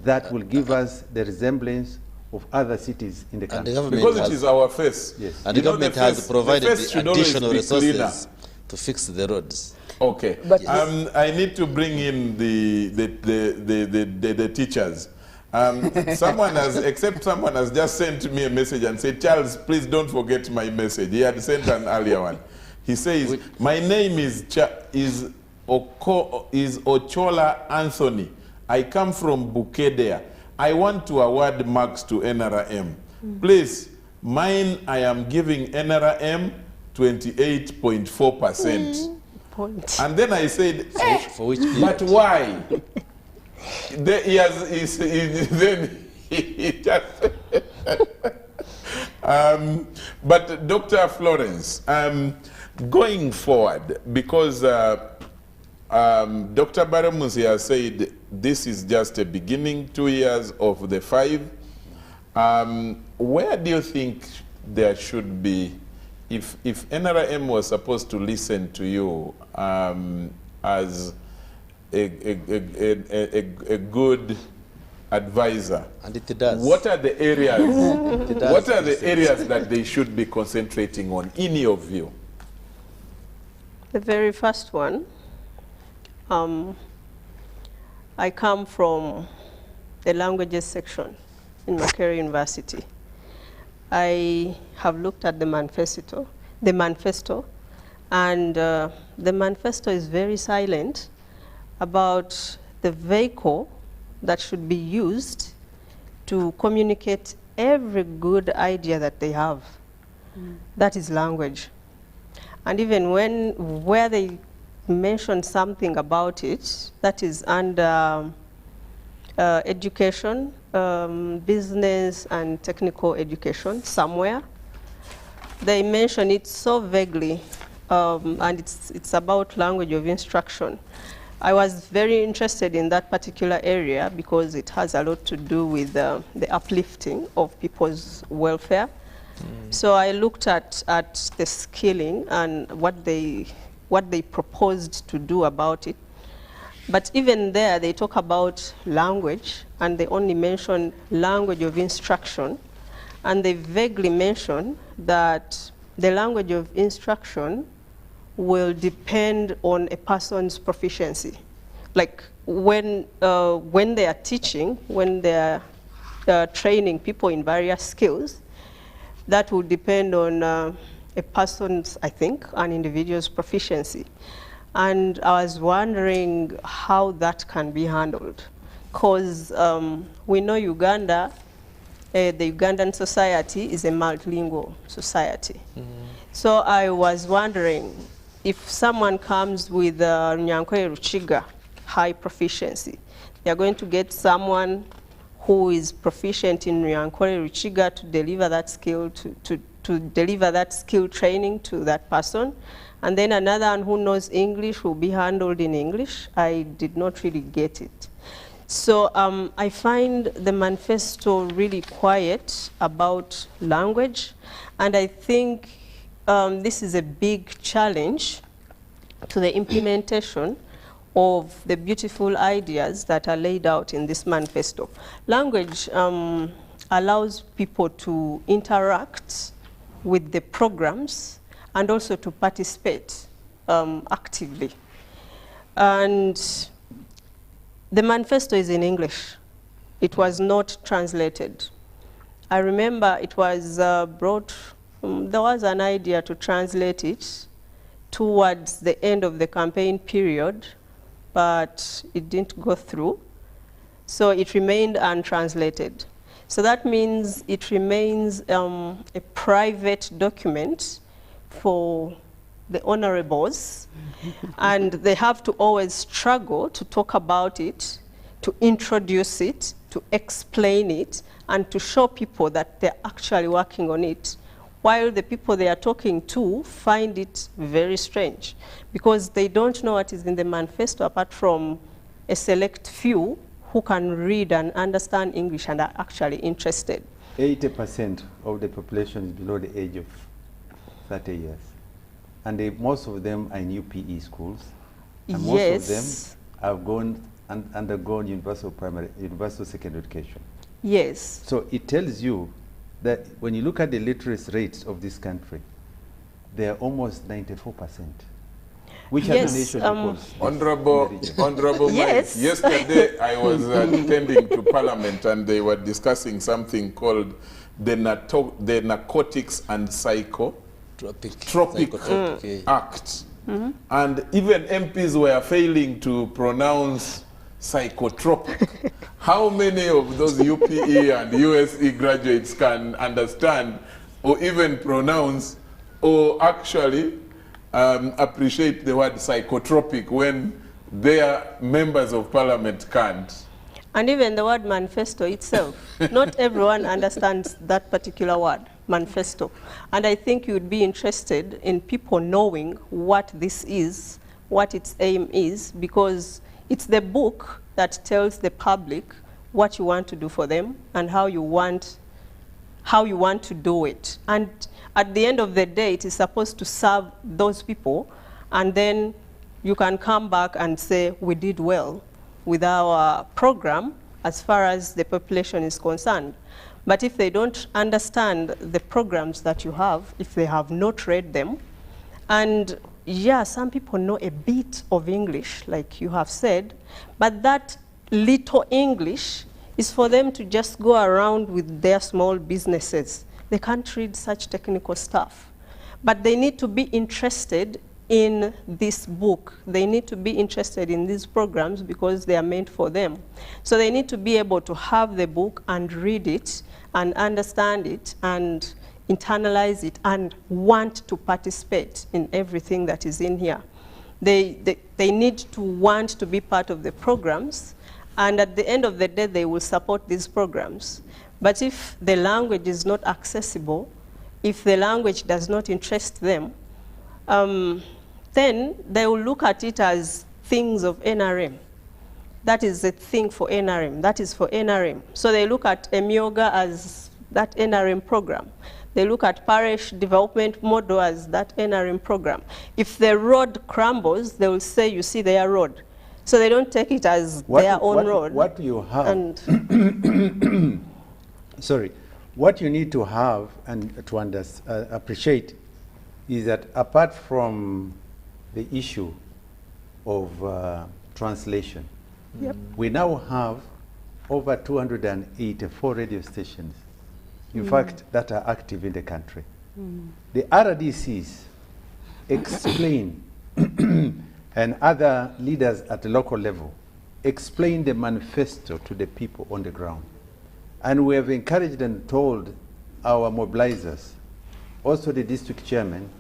that will give us the resemblance of other cities in the country. Because it is our face. Yes. And the government has provided the additional resources cleaner. to fix the roads. Okay. But I need to bring in the teachers. Someone has just sent me a message and said, Charles, please don't forget my message. He had sent an earlier one. He says, my name is Ochola Anthony. I come from Bukedea. I want to award marks to NRM. Please, mine, I am giving NRM 28.4%. And then I said, for which but why? Then he just but Dr. Florence, going forward, because Dr. Baramusi has said this is just a beginning, 2 years of the 5. Where do you think there should be, if NRM was supposed to listen to you as a good advisor, and it does. What are the areas? What are the areas that they should be concentrating on, in your view? The very first one, I come from the languages section in Makerere University. I have looked at the manifesto, and the manifesto is very silent about the vehicle that should be used to communicate every good idea that they have. That is language. And even where they mention something about it, that is under education, business and technical education somewhere, they mention it so vaguely, and it's about language of instruction. I was very interested in that particular area because it has a lot to do with the uplifting of people's welfare. So I looked at the skilling and what they proposed to do about it. But even there, they talk about language, and they only mention language of instruction, and they vaguely mention that the language of instruction will depend on a person's proficiency. Like when they are teaching, when they are training people in various skills, that will depend on a person's, I think, an individual's proficiency. And I was wondering how that can be handled. Because we know Uganda, the Ugandan society is a multilingual society. So I was wondering, if someone comes with Runyankore Ruchiga, high proficiency, they're going to get someone who is proficient in Runyankore Ruchiga to deliver that skill, to deliver that skill training to that person. And then another one who knows English will be handled in English. I did not really get it. So I find the manifesto really quiet about language, and I think this is a big challenge to the implementation of the beautiful ideas that are laid out in this manifesto. Language allows people to interact with the programs and also to participate actively. And the manifesto is in English. It was not translated. I remember it was brought, there was an idea to translate it towards the end of the campaign period, but it didn't go through. So it remained untranslated. So that means it remains a private document for the honorables, and they have to always struggle to talk about it, to introduce it, to explain it, and to show people that they're actually working on it, while the people they are talking to find it very strange, because they don't know what is in the manifesto apart from a select few who can read and understand English and are actually interested. 80% of the population is below the age of 30 years. And most of them are in UPE schools. And most of them have gone undergone universal secondary education. Yes. So it tells you that when you look at the literacy rates of this country, they are almost 94%. Which Yes, other nation equals this Honorable in the region? Honorable Yes. Mike, yesterday I was attending to Parliament and they were discussing something called the Narcotics and Psychotropic Act. Mhm. And even MPs were failing to pronounce psychotropic. How many of those UPE and USE graduates can understand or even pronounce or actually appreciate the word psychotropic when their members of parliament can't? And even the word manifesto itself, not everyone understands that particular word, manifesto. And I think you would be interested in people knowing what this is, what its aim is, because it's the book that tells the public what you want to do for them and how you want to do it. And at the end of the day, it is supposed to serve those people, and then you can come back and say, we did well with our program as far as the population is concerned. But if they don't understand the programs that you have, if they have not read them, and yeah, some people know a bit of English, like you have said, but that little English is for them to just go around with their small businesses. They can't read such technical stuff. But they need to be interested in this book. They need to be interested in these programs because they are meant for them. So they need to be able to have the book and read it and understand it and internalize it and want to participate in everything that is in here. They need to want to be part of the programs, and at the end of the day, they will support these programs. But if the language is not accessible, if the language does not interest them, then they will look at it as things of NRM. That is the thing for NRM. That is for NRM. So they look at EMIOGA as that NRM program. They look at parish development model as that NRM program. If the road crumbles, they will say, you see their road. So they don't take it as their own road. What you have, sorry, what you need to have and to appreciate is that apart from the issue of translation, we now have over 284 radio stations, in fact, that are active in the country. The RDCs explain, and other leaders at the local level explain the manifesto to the people on the ground. And we have encouraged and told our mobilizers, also the district chairman,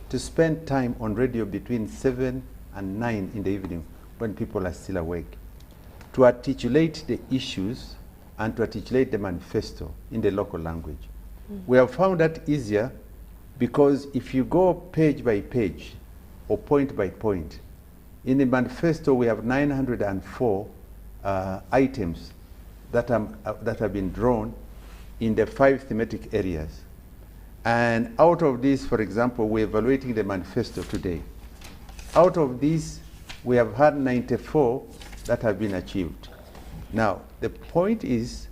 to spend time on radio between 7 and 9 in the evening when people are still awake, to articulate the issues and to articulate the manifesto in the local language. We have found that easier because if you go page by page or point by point, in the manifesto we have 904 items that have been drawn in the 5 thematic areas. And out of these, for example, we're evaluating the manifesto today. Out of these, we have had 94 that have been achieved. Now, the point is,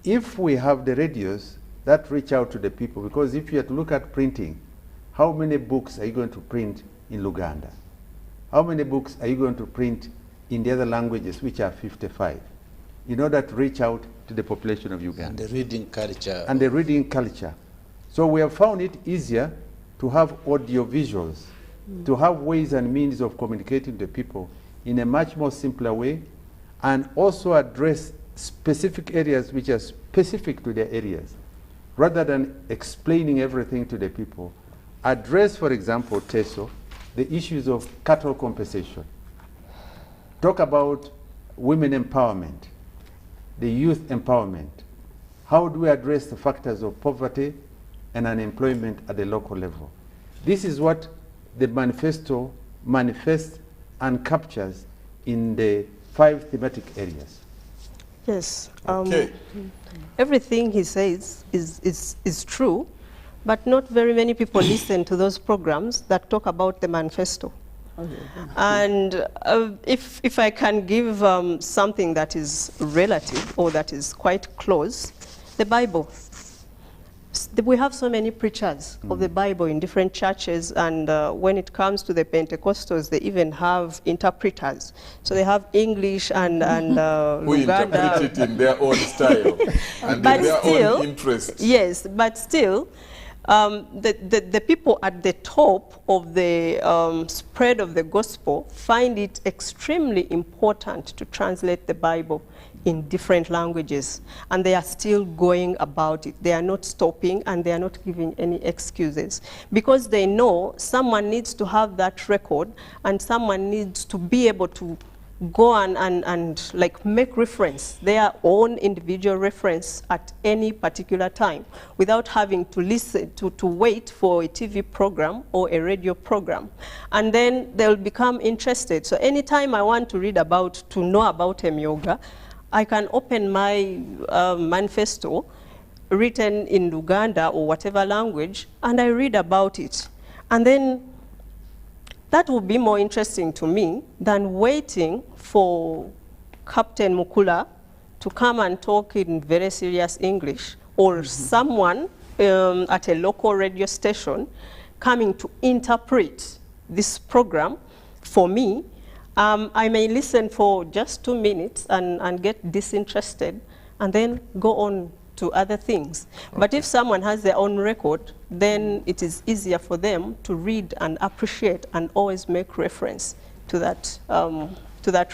if we have the radios that reach out to the people, because if you have to look at printing, how many books are you going to print in Luganda? How many books are you going to print in the other languages, which are 55, in order to reach out to the population of Uganda? And the reading culture. And the reading culture. So we have found it easier to have audio visuals, to have ways and means of communicating to people in a much more simpler way, and also address specific areas which are specific to their areas. Rather than explaining everything to the people, address, for example, TESO, the issues of cattle compensation. Talk about women empowerment, the youth empowerment. How do we address the factors of poverty and unemployment at the local level? This is what the manifesto manifests and captures in the 5 thematic areas. Yes. Everything he says is true, but not very many people listen to those programs that talk about the manifesto. And if I can give something that is relative or that is quite close, the Bible. We have so many preachers of the Bible in different churches, and when it comes to the Pentecostals, they even have interpreters. So they have English and who interpret it in their own style and but in their still, own interest. Yes, but still, the people at the top of the spread of the gospel find it extremely important to translate the Bible in different languages, and they are still going about it. They are not stopping, and they are not giving any excuses, because they know someone needs to have that record, and someone needs to be able to go and like make reference, their own individual reference at any particular time, without having to listen to wait for a TV program or a radio program. And then they'll become interested. So anytime I want to read about, to know about Emyoga, I can open my manifesto written in Luganda or whatever language, and I read about it. And then that would be more interesting to me than waiting for Captain Mukula to come and talk in very serious English, or someone at a local radio station coming to interpret this program for me. I may listen for just 2 minutes and get disinterested, and then go on to other things. Okay. But if someone has their own record, then it is easier for them to read and appreciate and always make reference to that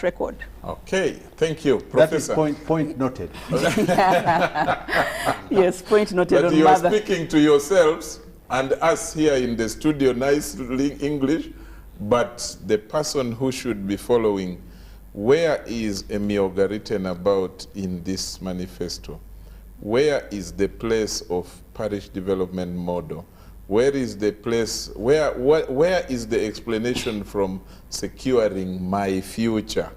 record. Okay, thank you, Professor. That is point noted. Yes, point noted. But you are speaking to yourselves and us here in the studio, nicely English, but the person who should be following, where is Emyoga written about in this manifesto? Where is the place of parish development model? Where is the place, where is the explanation from securing my future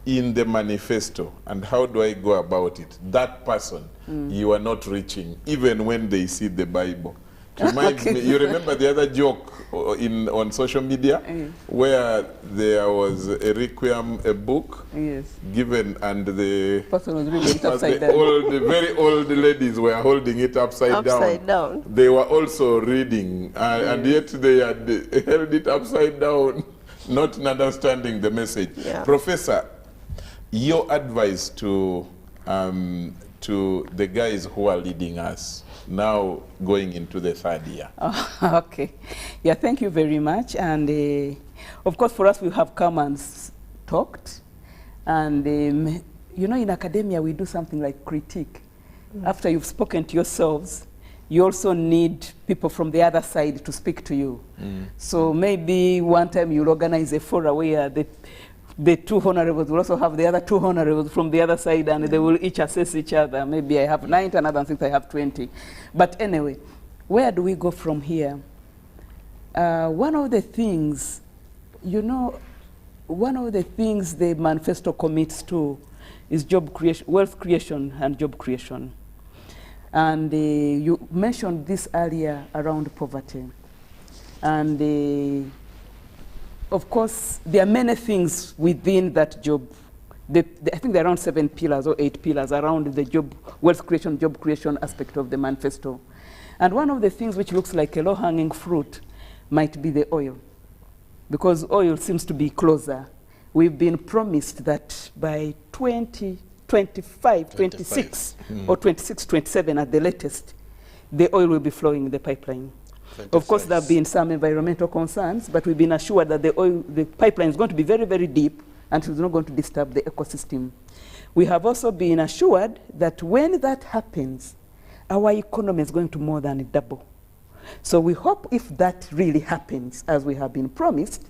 in the manifesto? And how do I go about it? That person you are not reaching, even when they see the Bible. Reminds me, you remember the other joke on social media where there was a requiem, a book given, and the person was reading it upside down. The very old ladies were holding it upside down. They were also reading, and yet they had held it upside down, not understanding the message. Yeah. Professor, your advice to the guys who are leading us now going into the 3rd year. Oh, okay. Yeah, thank you very much. And of course, for us, we have come and talked. And you know, in academia, we do something like critique. After you've spoken to yourselves, you also need people from the other side to speak to you. So maybe one time you'll organize a forum where the 2 honorables will also have the other 2 honorables from the other side, and they will each assess each other. Maybe I have 90, another thinks I have 20. But anyway, where do we go from here? One of the things, you know, one of the things the manifesto commits to is job creation, wealth creation and job creation. And you mentioned this earlier around poverty. And of course, there are many things within that job. I think there are around 7 pillars or 8 pillars around the job, wealth creation, job creation aspect of the manifesto. And one of the things which looks like a low-hanging fruit might be the oil, because oil seems to be closer. We've been promised that by 2025, 26, or 26, 27 at the latest, the oil will be flowing in the pipeline. Of course, there have been some environmental concerns, but we've been assured that the pipeline is going to be very, very deep, and it's not going to disturb the ecosystem. We have also been assured that when that happens, our economy is going to more than double. So we hope if that really happens, as we have been promised,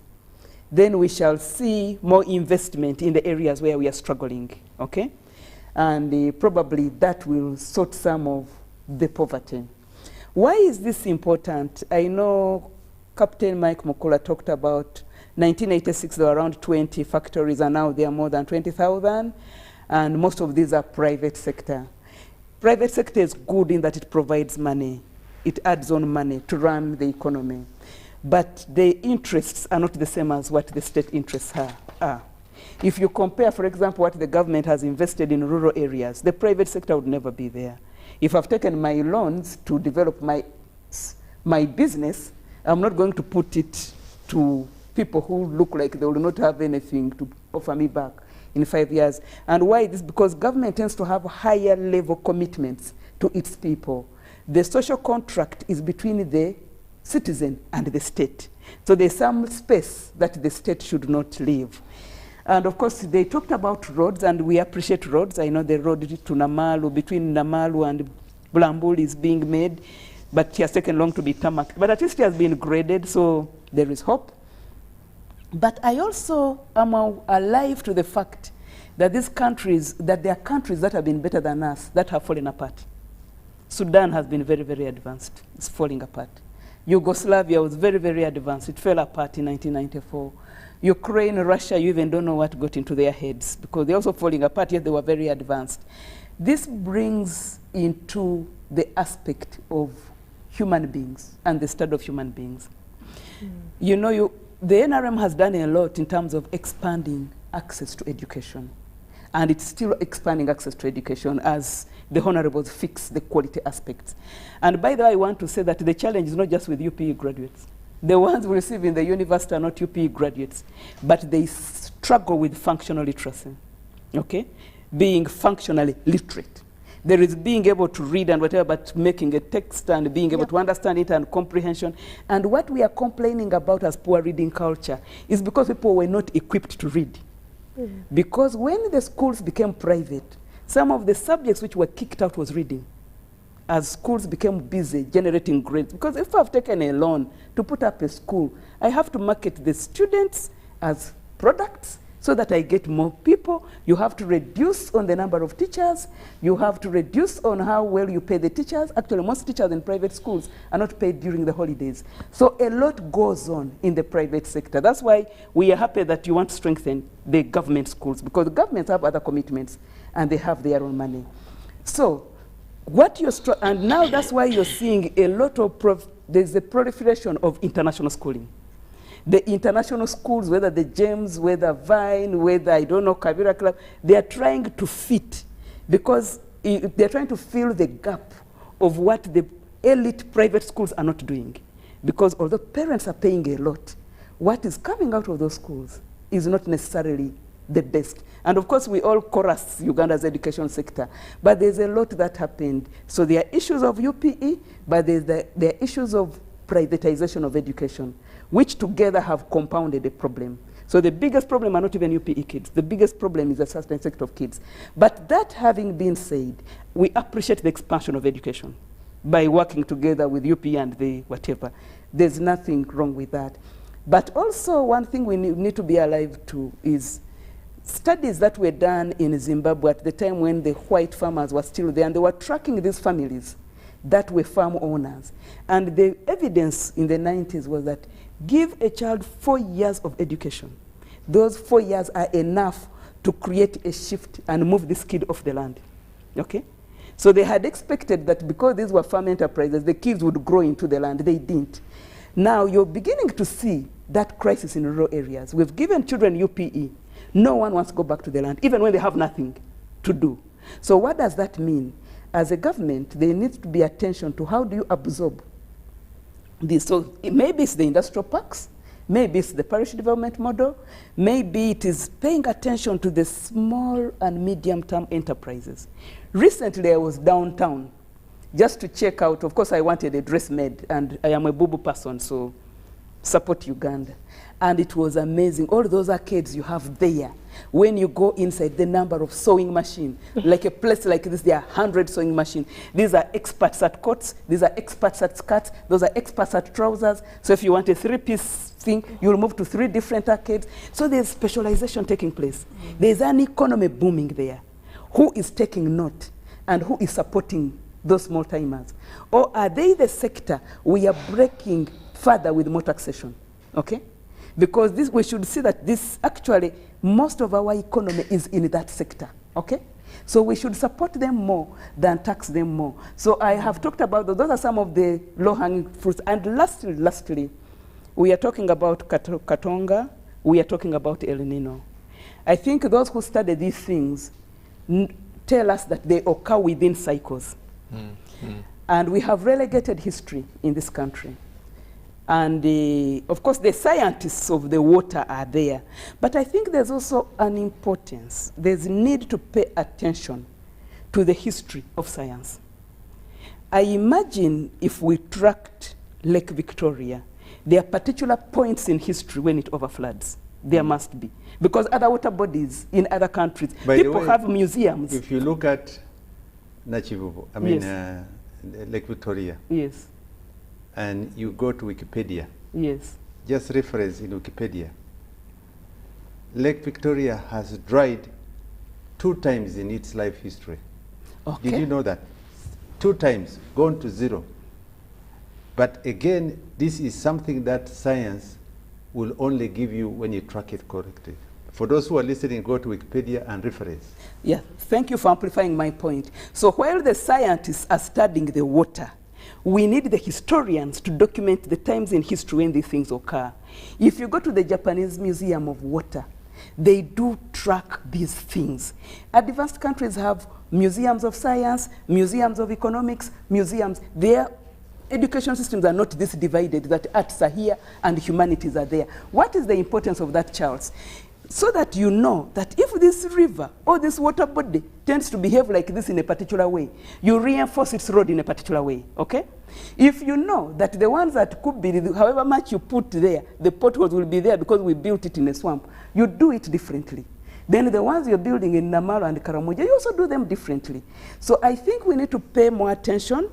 then we shall see more investment in the areas where we are struggling, okay? And probably that will sort some of the poverty. Why is this important? I know Captain Mike Mukula talked about 1986, there were around 20 factories, and now there are more than 20,000, and most of these are private sector. Private sector is good in that it provides money. It adds on money to run the economy. but the interests are not the same as what the state interests are. If you compare, for example, what the government has invested in rural areas, the private sector would never be there. If I've taken my loans to develop my business, I'm not going to put it to people who look like they will not have anything to offer me back in 5 years. And why this? Because government tends to have higher level commitments to its people. The social contract is between the citizen and the state. So there's some space that the state should not leave. And of course, they talked about roads, and we appreciate roads. I know the road to Namalu, between Namalu and Bulambul is being made, but it has taken long to be tarmacked. But at least it has been graded, so there is hope. But I also am alive to the fact that these countries, that there are countries that have been better than us that have fallen apart. Sudan has been very, very advanced. It's falling apart. Yugoslavia was very, very advanced. It fell apart in 1994. Ukraine, Russia, you even don't know what got into their heads because they're also falling apart, yet they were very advanced. This brings into the aspect of human beings and the study of human beings. You know, the NRM has done a lot in terms of expanding access to education. And it's still expanding access to education as the honorables fix the quality aspects. And by the way, I want to say that the challenge is not just with UPE graduates. The ones we receive in the university are not UPE graduates, but they struggle with functional literacy, okay? Being functionally literate. There is being able to read and whatever, but making a text and being able to understand it and comprehension. And what we are complaining about as poor reading culture is because people were not equipped to read. Because when the schools became private, some of the subjects which were kicked out was reading. As schools became busy generating grades. Because if I've taken a loan to put up a school, I have to market the students as products so that I get more people. You have to reduce on the number of teachers. You have to reduce on how well you pay the teachers. Actually, most teachers in private schools are not paid during the holidays. So a lot goes on in the private sector. That's why we are happy that you want to strengthen the government schools, because the governments have other commitments and they have their own money. So what you're and now that's why you're seeing a lot of there's a proliferation of international schooling. The international schools, whether the James, whether Vine, whether I don't know, Kavira Club, they are trying to fit, because they're trying to fill the gap of what the elite private schools are not doing. Because although parents are paying a lot, what is coming out of those schools is not necessarily the best. And of course, we all chorus Uganda's education sector, but there's a lot that happened. So there are issues of UPE, but there are issues of privatization of education, which together have compounded a problem. So the biggest problem are not even UPE kids. The biggest problem is a certain sector of kids. But that having been said, we appreciate the expansion of education by working together with UPE and the whatever. There's nothing wrong with that. But also one thing we need to be alive to is studies that were done in Zimbabwe at the time when the white farmers were still there, and they were tracking these families that were farm owners. And the evidence in the 90s was that give a child 4 years of education. Those 4 years are enough to create a shift and move this kid off the land, okay? So they had expected that because these were farm enterprises, the kids would grow into the land. They didn't. Now you're beginning to see that crisis in rural areas. We've given children UPE. No one wants to go back to the land, even when they have nothing to do. So what does that mean? As a government, there needs to be attention to how do you absorb this. So maybe it's the industrial parks, maybe it's the parish development model, maybe it is paying attention to the small and medium-term enterprises. Recently, I was downtown just to check out. Of course, I wanted a dress made, and I am a Bubu person, so support Uganda. And it was amazing. All those arcades you have there, when you go inside, the number of sewing machines. Like a place like this, there are 100 sewing machines. These are experts at coats. These are experts at skirts. Those are experts at trousers. So if you want a 3-piece thing, you'll move to 3 different arcades. So there's specialization taking place. There's an economy booming there. Who is taking note and who is supporting those small timers? Or are they the sector we are breaking further with more taxation? Okay? Because this, we should see that this actually, most of our economy is in that sector, okay? So we should support them more than tax them more. So I have talked about those are some of the low-hanging fruits. And lastly, we are talking about Katonga, we are talking about El Nino. I think those who study these things tell us that they occur within cycles. And we have relegated history in this country. And of course, the scientists of the water are there. But I think there's also an importance. There's a need to pay attention to the history of science. I imagine if we tracked Lake Victoria, there are particular points in history when it overfloods. There must be. Because other water bodies in other countries, people have museums. If you look at Nachivubo, I mean, Lake Victoria. Yes. And you go to Wikipedia. Yes. Just reference in Wikipedia. Lake Victoria has dried 2 times in its life history. Okay. Did you know that? 2 times, gone to 0. But again, this is something that science will only give you when you track it correctly. For those who are listening, go to Wikipedia and reference. Yeah, thank you for amplifying my point. So while the scientists are studying the water, we need the historians to document the times in history when these things occur. If you go to the Japanese Museum of Water, they do track these things. Advanced countries have museums of science, museums of economics, museums. Their education systems are not this divided, that arts are here and humanities are there. What is the importance of that, Charles? So that you know that if this river or this water body tends to behave like this in a particular way, you reinforce its road in a particular way, okay? If you know that the ones that could be, however much you put there, the potholes will be there because we built it in a swamp, you do it differently. Then the ones you're building in Namalo and Karamoja, you also do them differently. So I think we need to pay more attention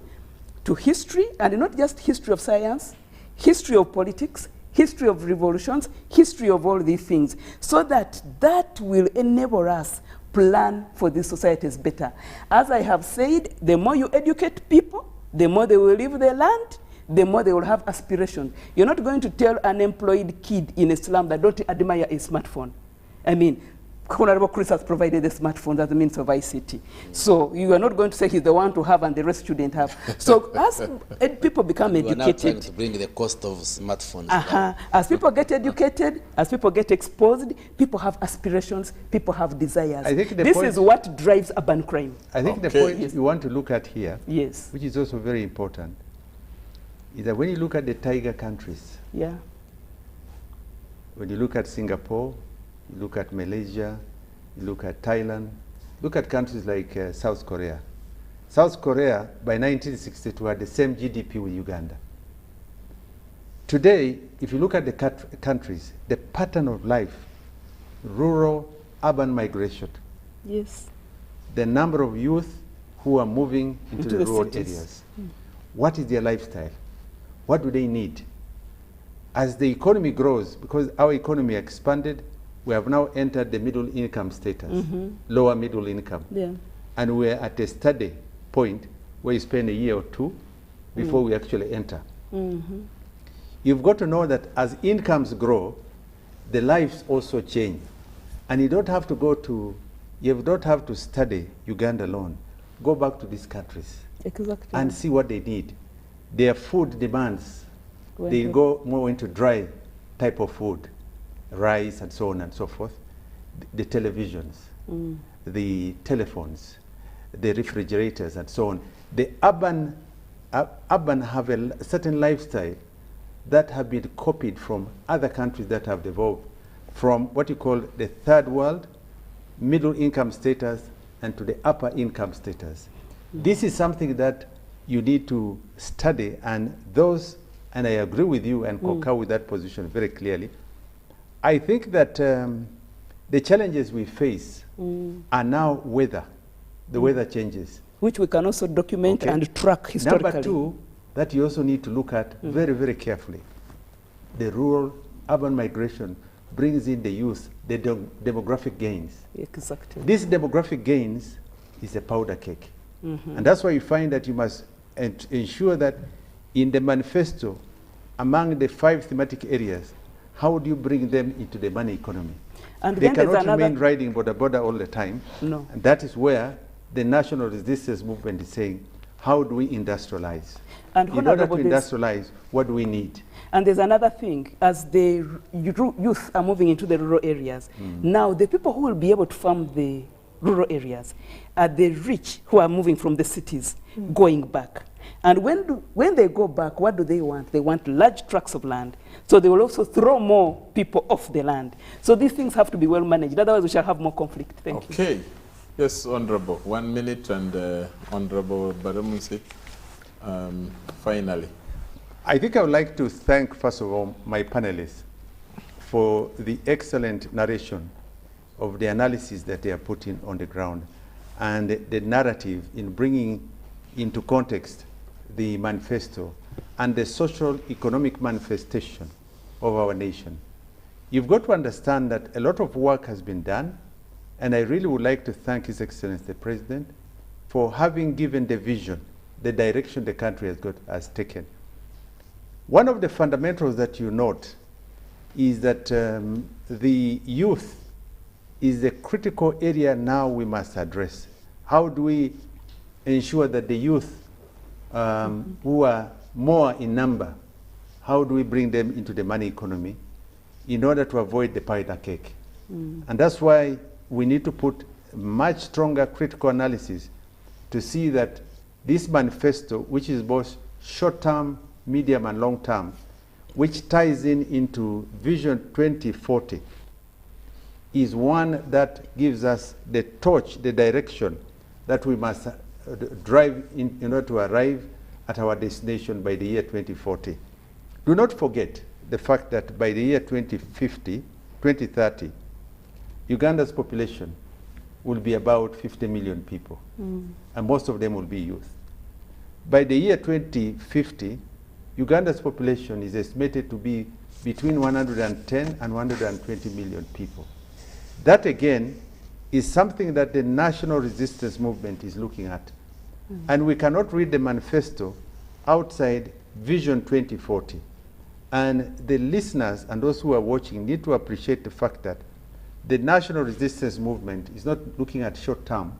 to history, and not just history of science, history of politics, history of revolutions, history of all these things, so that that will enable us plan for these societies better. As I have said, the more you educate people, the more they will leave their land, the more they will have aspirations. You're not going to tell an unemployed kid in a slum that don't admire a smartphone. I mean, Honorable Chris has provided the smartphones as a means of ICT. So you are not going to say he's the one to have and the rest shouldn't have. So as people become educated. You are now trying to bring the cost of smartphones down. As people get educated, as people get exposed, people have aspirations, people have desires. I think this is what drives urban crime. I think the point you want to look at here, yes, which is also very important, is that when you look at the tiger countries, yeah, when you look at Singapore, you look at Malaysia, you look at Thailand, look at countries like South Korea. South Korea, by 1962, had the same GDP with Uganda. Today, if you look at the countries, the pattern of life, rural, urban migration, yes, the number of youth who are moving into the rural areas, what is their lifestyle? What do they need? As the economy grows, because our economy expanded, we have now entered the middle income status, lower middle income. Yeah. And we're at a steady point where you spend a year or 2 before we actually enter. You've got to know that as incomes grow, the lives also change. And you don't have to go to, you don't have to study Uganda alone. Go back to these countries. Exactly. And see what they need. Their food demands, they go more into dry type of food. Rice and so on and so forth, the televisions, the telephones, the refrigerators and so on. The urban have a certain lifestyle that have been copied from other countries that have developed from what you call the third world, middle income status, and to the upper income status. This is something that you need to study, and I agree with you and concur with that position very clearly. I think that the challenges we face are now weather. The weather changes. Which we can also document and track historically. Number 2, that you also need to look at very, very carefully. The rural urban migration brings in the youth, the demographic gains. Exactly. These demographic gains is a powder cake. And that's why you find that you must ensure that in the manifesto, among the 5 thematic areas, how do you bring them into the money economy? And they cannot remain riding border all the time. No. And that is where the national resistance movement is saying, how do we industrialize? And in order to Honorable, industrialize, what do we need? And there's another thing, as the youth are moving into the rural areas, now the people who will be able to farm the rural areas are the rich who are moving from the cities, going back. And when they go back, what do they want? They want large tracts of land. So they will also throw more people off the land. So these things have to be well managed. Otherwise, we shall have more conflict. Thank you. Okay. Yes, Honorable. 1 minute, and Honorable Baramusi, finally. I think I would like to thank, first of all, my panelists for the excellent narration of the analysis that they are putting on the ground and the narrative in bringing into context the manifesto and the social economic manifestation of our nation. You've got to understand that a lot of work has been done, and I really would like to thank His Excellency the President for having given the vision, the direction the country has taken. One of the fundamentals that you note is that the youth is a critical area now we must address. How do we ensure that the youth who are more in number, how do we bring them into the money economy in order to avoid the pie in the cake? And that's why we need to put much stronger critical analysis to see that this manifesto, which is both short-term, medium and long-term, which ties into Vision 2040, is one that gives us the torch, the direction that we must drive in order to arrive at our destination by the year 2040. Do not forget the fact that by the year 2030, Uganda's population will be about 50 million people, and most of them will be youth. By the year 2050, Uganda's population is estimated to be between 110 and 120 million people. That again is something that the national resistance movement is looking at. And we cannot read the manifesto outside Vision 2040. And the listeners and those who are watching need to appreciate the fact that the national resistance movement is not looking at short term,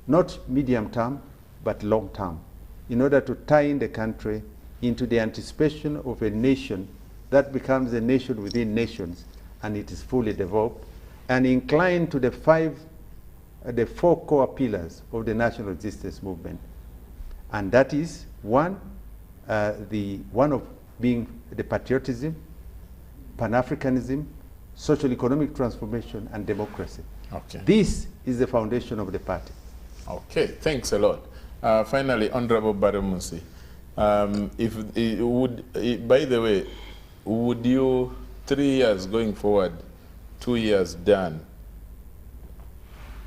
not medium term, but long term, in order to tie in the country into the anticipation of a nation that becomes a nation within nations, and it is fully developed and inclined to the four core pillars of the national resistance movement. And that is one of being the patriotism, Pan-Africanism, social economic transformation, and democracy. Okay. This is the foundation of the party. Okay, thanks a lot. Finally, Honorable Baramusi, by the way, would you, 3 years going forward, 2 years done,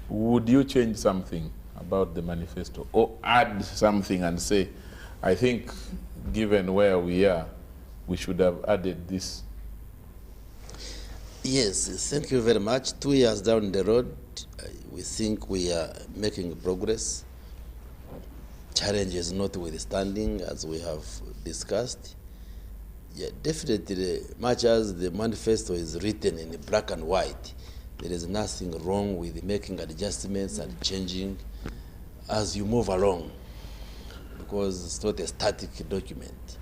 would you change something about the manifesto or add something and say, I think given where we are, we should have added this? Yes, thank you very much. 2 years down the road, we think we are making progress. Challenges notwithstanding, as we have discussed. Yeah, definitely, much as the manifesto is written in black and white, there is nothing wrong with making adjustments and changing as you move along, because it's not a static document.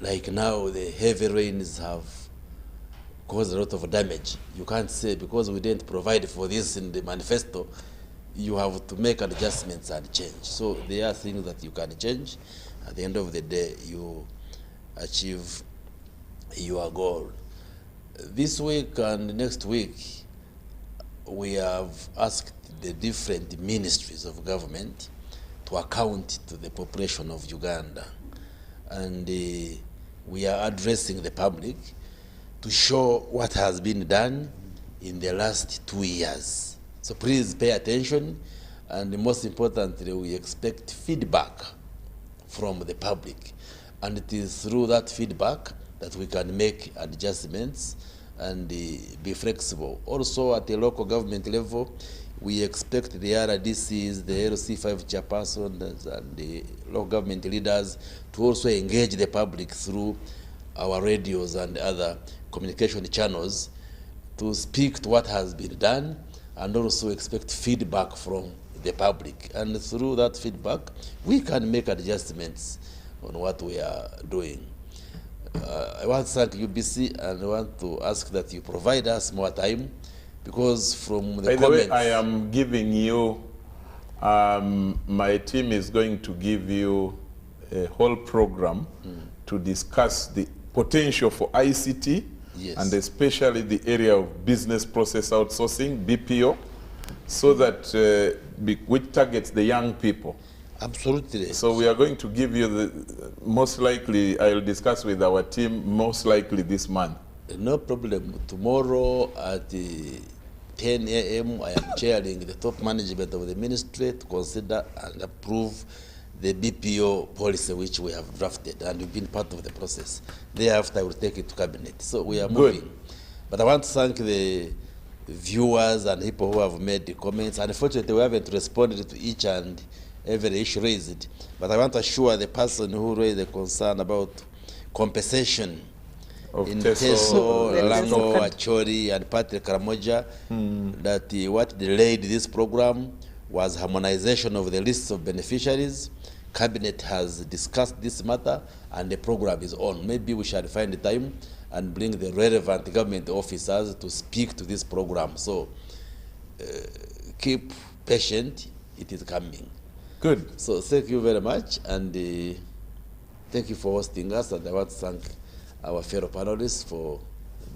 Like now, the heavy rains have caused a lot of damage. You can't say because we didn't provide for this in the manifesto, you have to make adjustments and change. So there are things that you can change. At the end of the day, you achieve your goal. This week and next week, we have asked the different ministries of government to account to the population of Uganda. And we are addressing the public to show what has been done in the last 2 years. So please pay attention, and most importantly, we expect feedback from the public. And it is through that feedback that we can make adjustments and be flexible. Also at the local government level, we expect the RDCs, the LC5 chairpersons, and the local government leaders to also engage the public through our radios and other communication channels to speak to what has been done, and also expect feedback from the public. And through that feedback, we can make adjustments on what we are doing. I want to thank UBC, and I want to ask that you provide us more time, because from the comments... By the way, I am giving you, my team is going to give you a whole program to discuss the potential for ICT, and especially the area of business process outsourcing, BPO, so that which targets the young people. Absolutely. So we are going to give you the, most likely, I'll discuss with our team, most likely this month. No problem. Tomorrow at 10 a.m. I am chairing the top management of the ministry to consider and approve the BPO policy which we have drafted, and we've been part of the process. Thereafter, I will take it to cabinet. So we are moving. But I want to thank the viewers and people who have made the comments. Unfortunately, we haven't responded to each and every issue raised. But I want to assure the person who raised the concern about compensation in Teso, Lango, Achori, and Patrick Karamoja, that what delayed this program was harmonization of the lists of beneficiaries. Cabinet has discussed this matter, and the program is on. Maybe we shall find the time and bring the relevant government officers to speak to this program. So keep patient, it is coming. Good. So thank you very much, and thank you for hosting us, and I want to thank our fellow panelists for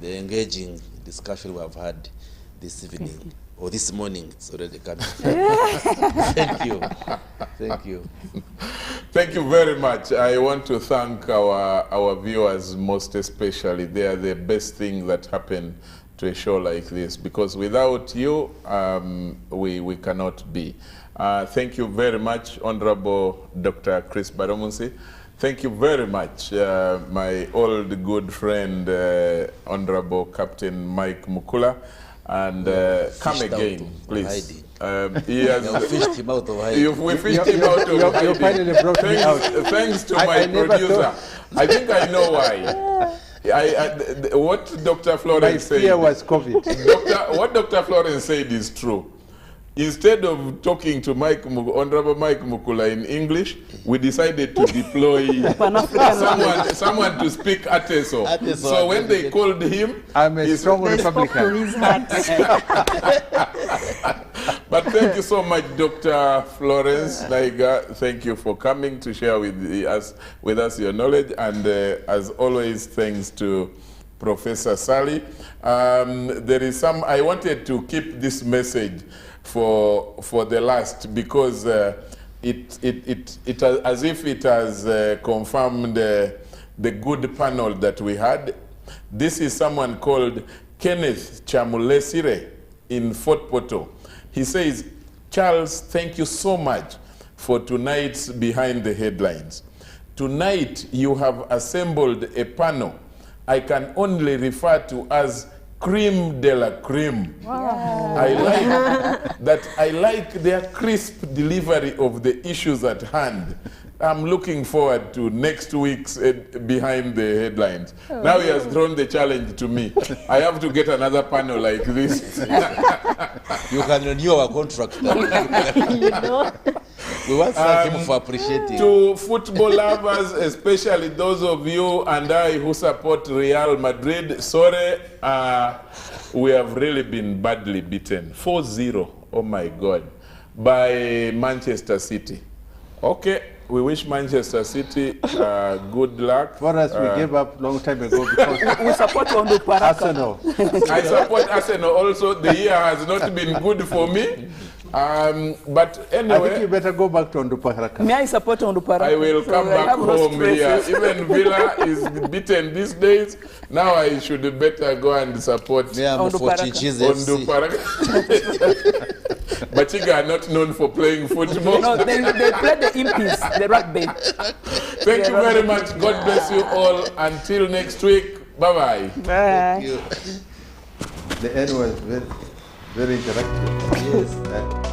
the engaging discussion we have had this evening, or this morning. It's already coming. Thank you. Thank you. Thank you very much. I want to thank our viewers most especially. They are the best thing that happened to a show like this, because without you, we cannot be. Thank you very much, Honorable Dr. Chris Baromusi. Thank you very much, my old good friend, Honorable Captain Mike Mukula. And come again, please. He has fished him out of hiding. We fished him out of hiding. You finally brought me out. Thanks to my producer. I think I know why. What Dr. Florence said. My fear was COVID. What Dr. Florence said is true. Instead of talking to Honorable Mike Mukula in English, we decided to deploy someone to speak Ateso. So when they called him, I'm a strong Republican. But thank you so much, Dr. Florence Naiga. Thank you for coming to share with us your knowledge. And as always, thanks to Professor Sally. There is I wanted to keep this message for the last, because it as if it has confirmed the good panel that we had. This is someone called Kenneth Chamulesire in Fort Portal. He says, Charles, thank you so much for tonight's Behind the Headlines. Tonight you have assembled a panel I can only refer to as creme de la creme. Wow. I like their crisp delivery of the issues at hand. I'm looking forward to next week's Behind the Headlines. Oh. Now he has thrown the challenge to me. I have to get another panel like this. You can renew our contract. We want to thank him for appreciating. To football lovers, especially those of you and I who support Real Madrid, sorry, we have really been badly beaten. 4-0, oh my God, by Manchester City. Okay. We wish Manchester City good luck. For us, we gave up long time ago because we support Arsenal. I support Arsenal also. The year has not been good for me. But anyway, I think you better go back to Onduparaka. May I support Onduparaka? I will come back home here. Even Villa is beaten these days. Now I should better go and support Onduparaka. Bachiga are not known for playing football. No, they play the impis, the rugby. Thank you very much. God bless you all. Until next week. Bye-bye. Bye. Thank you. The end was very interactive. Yes.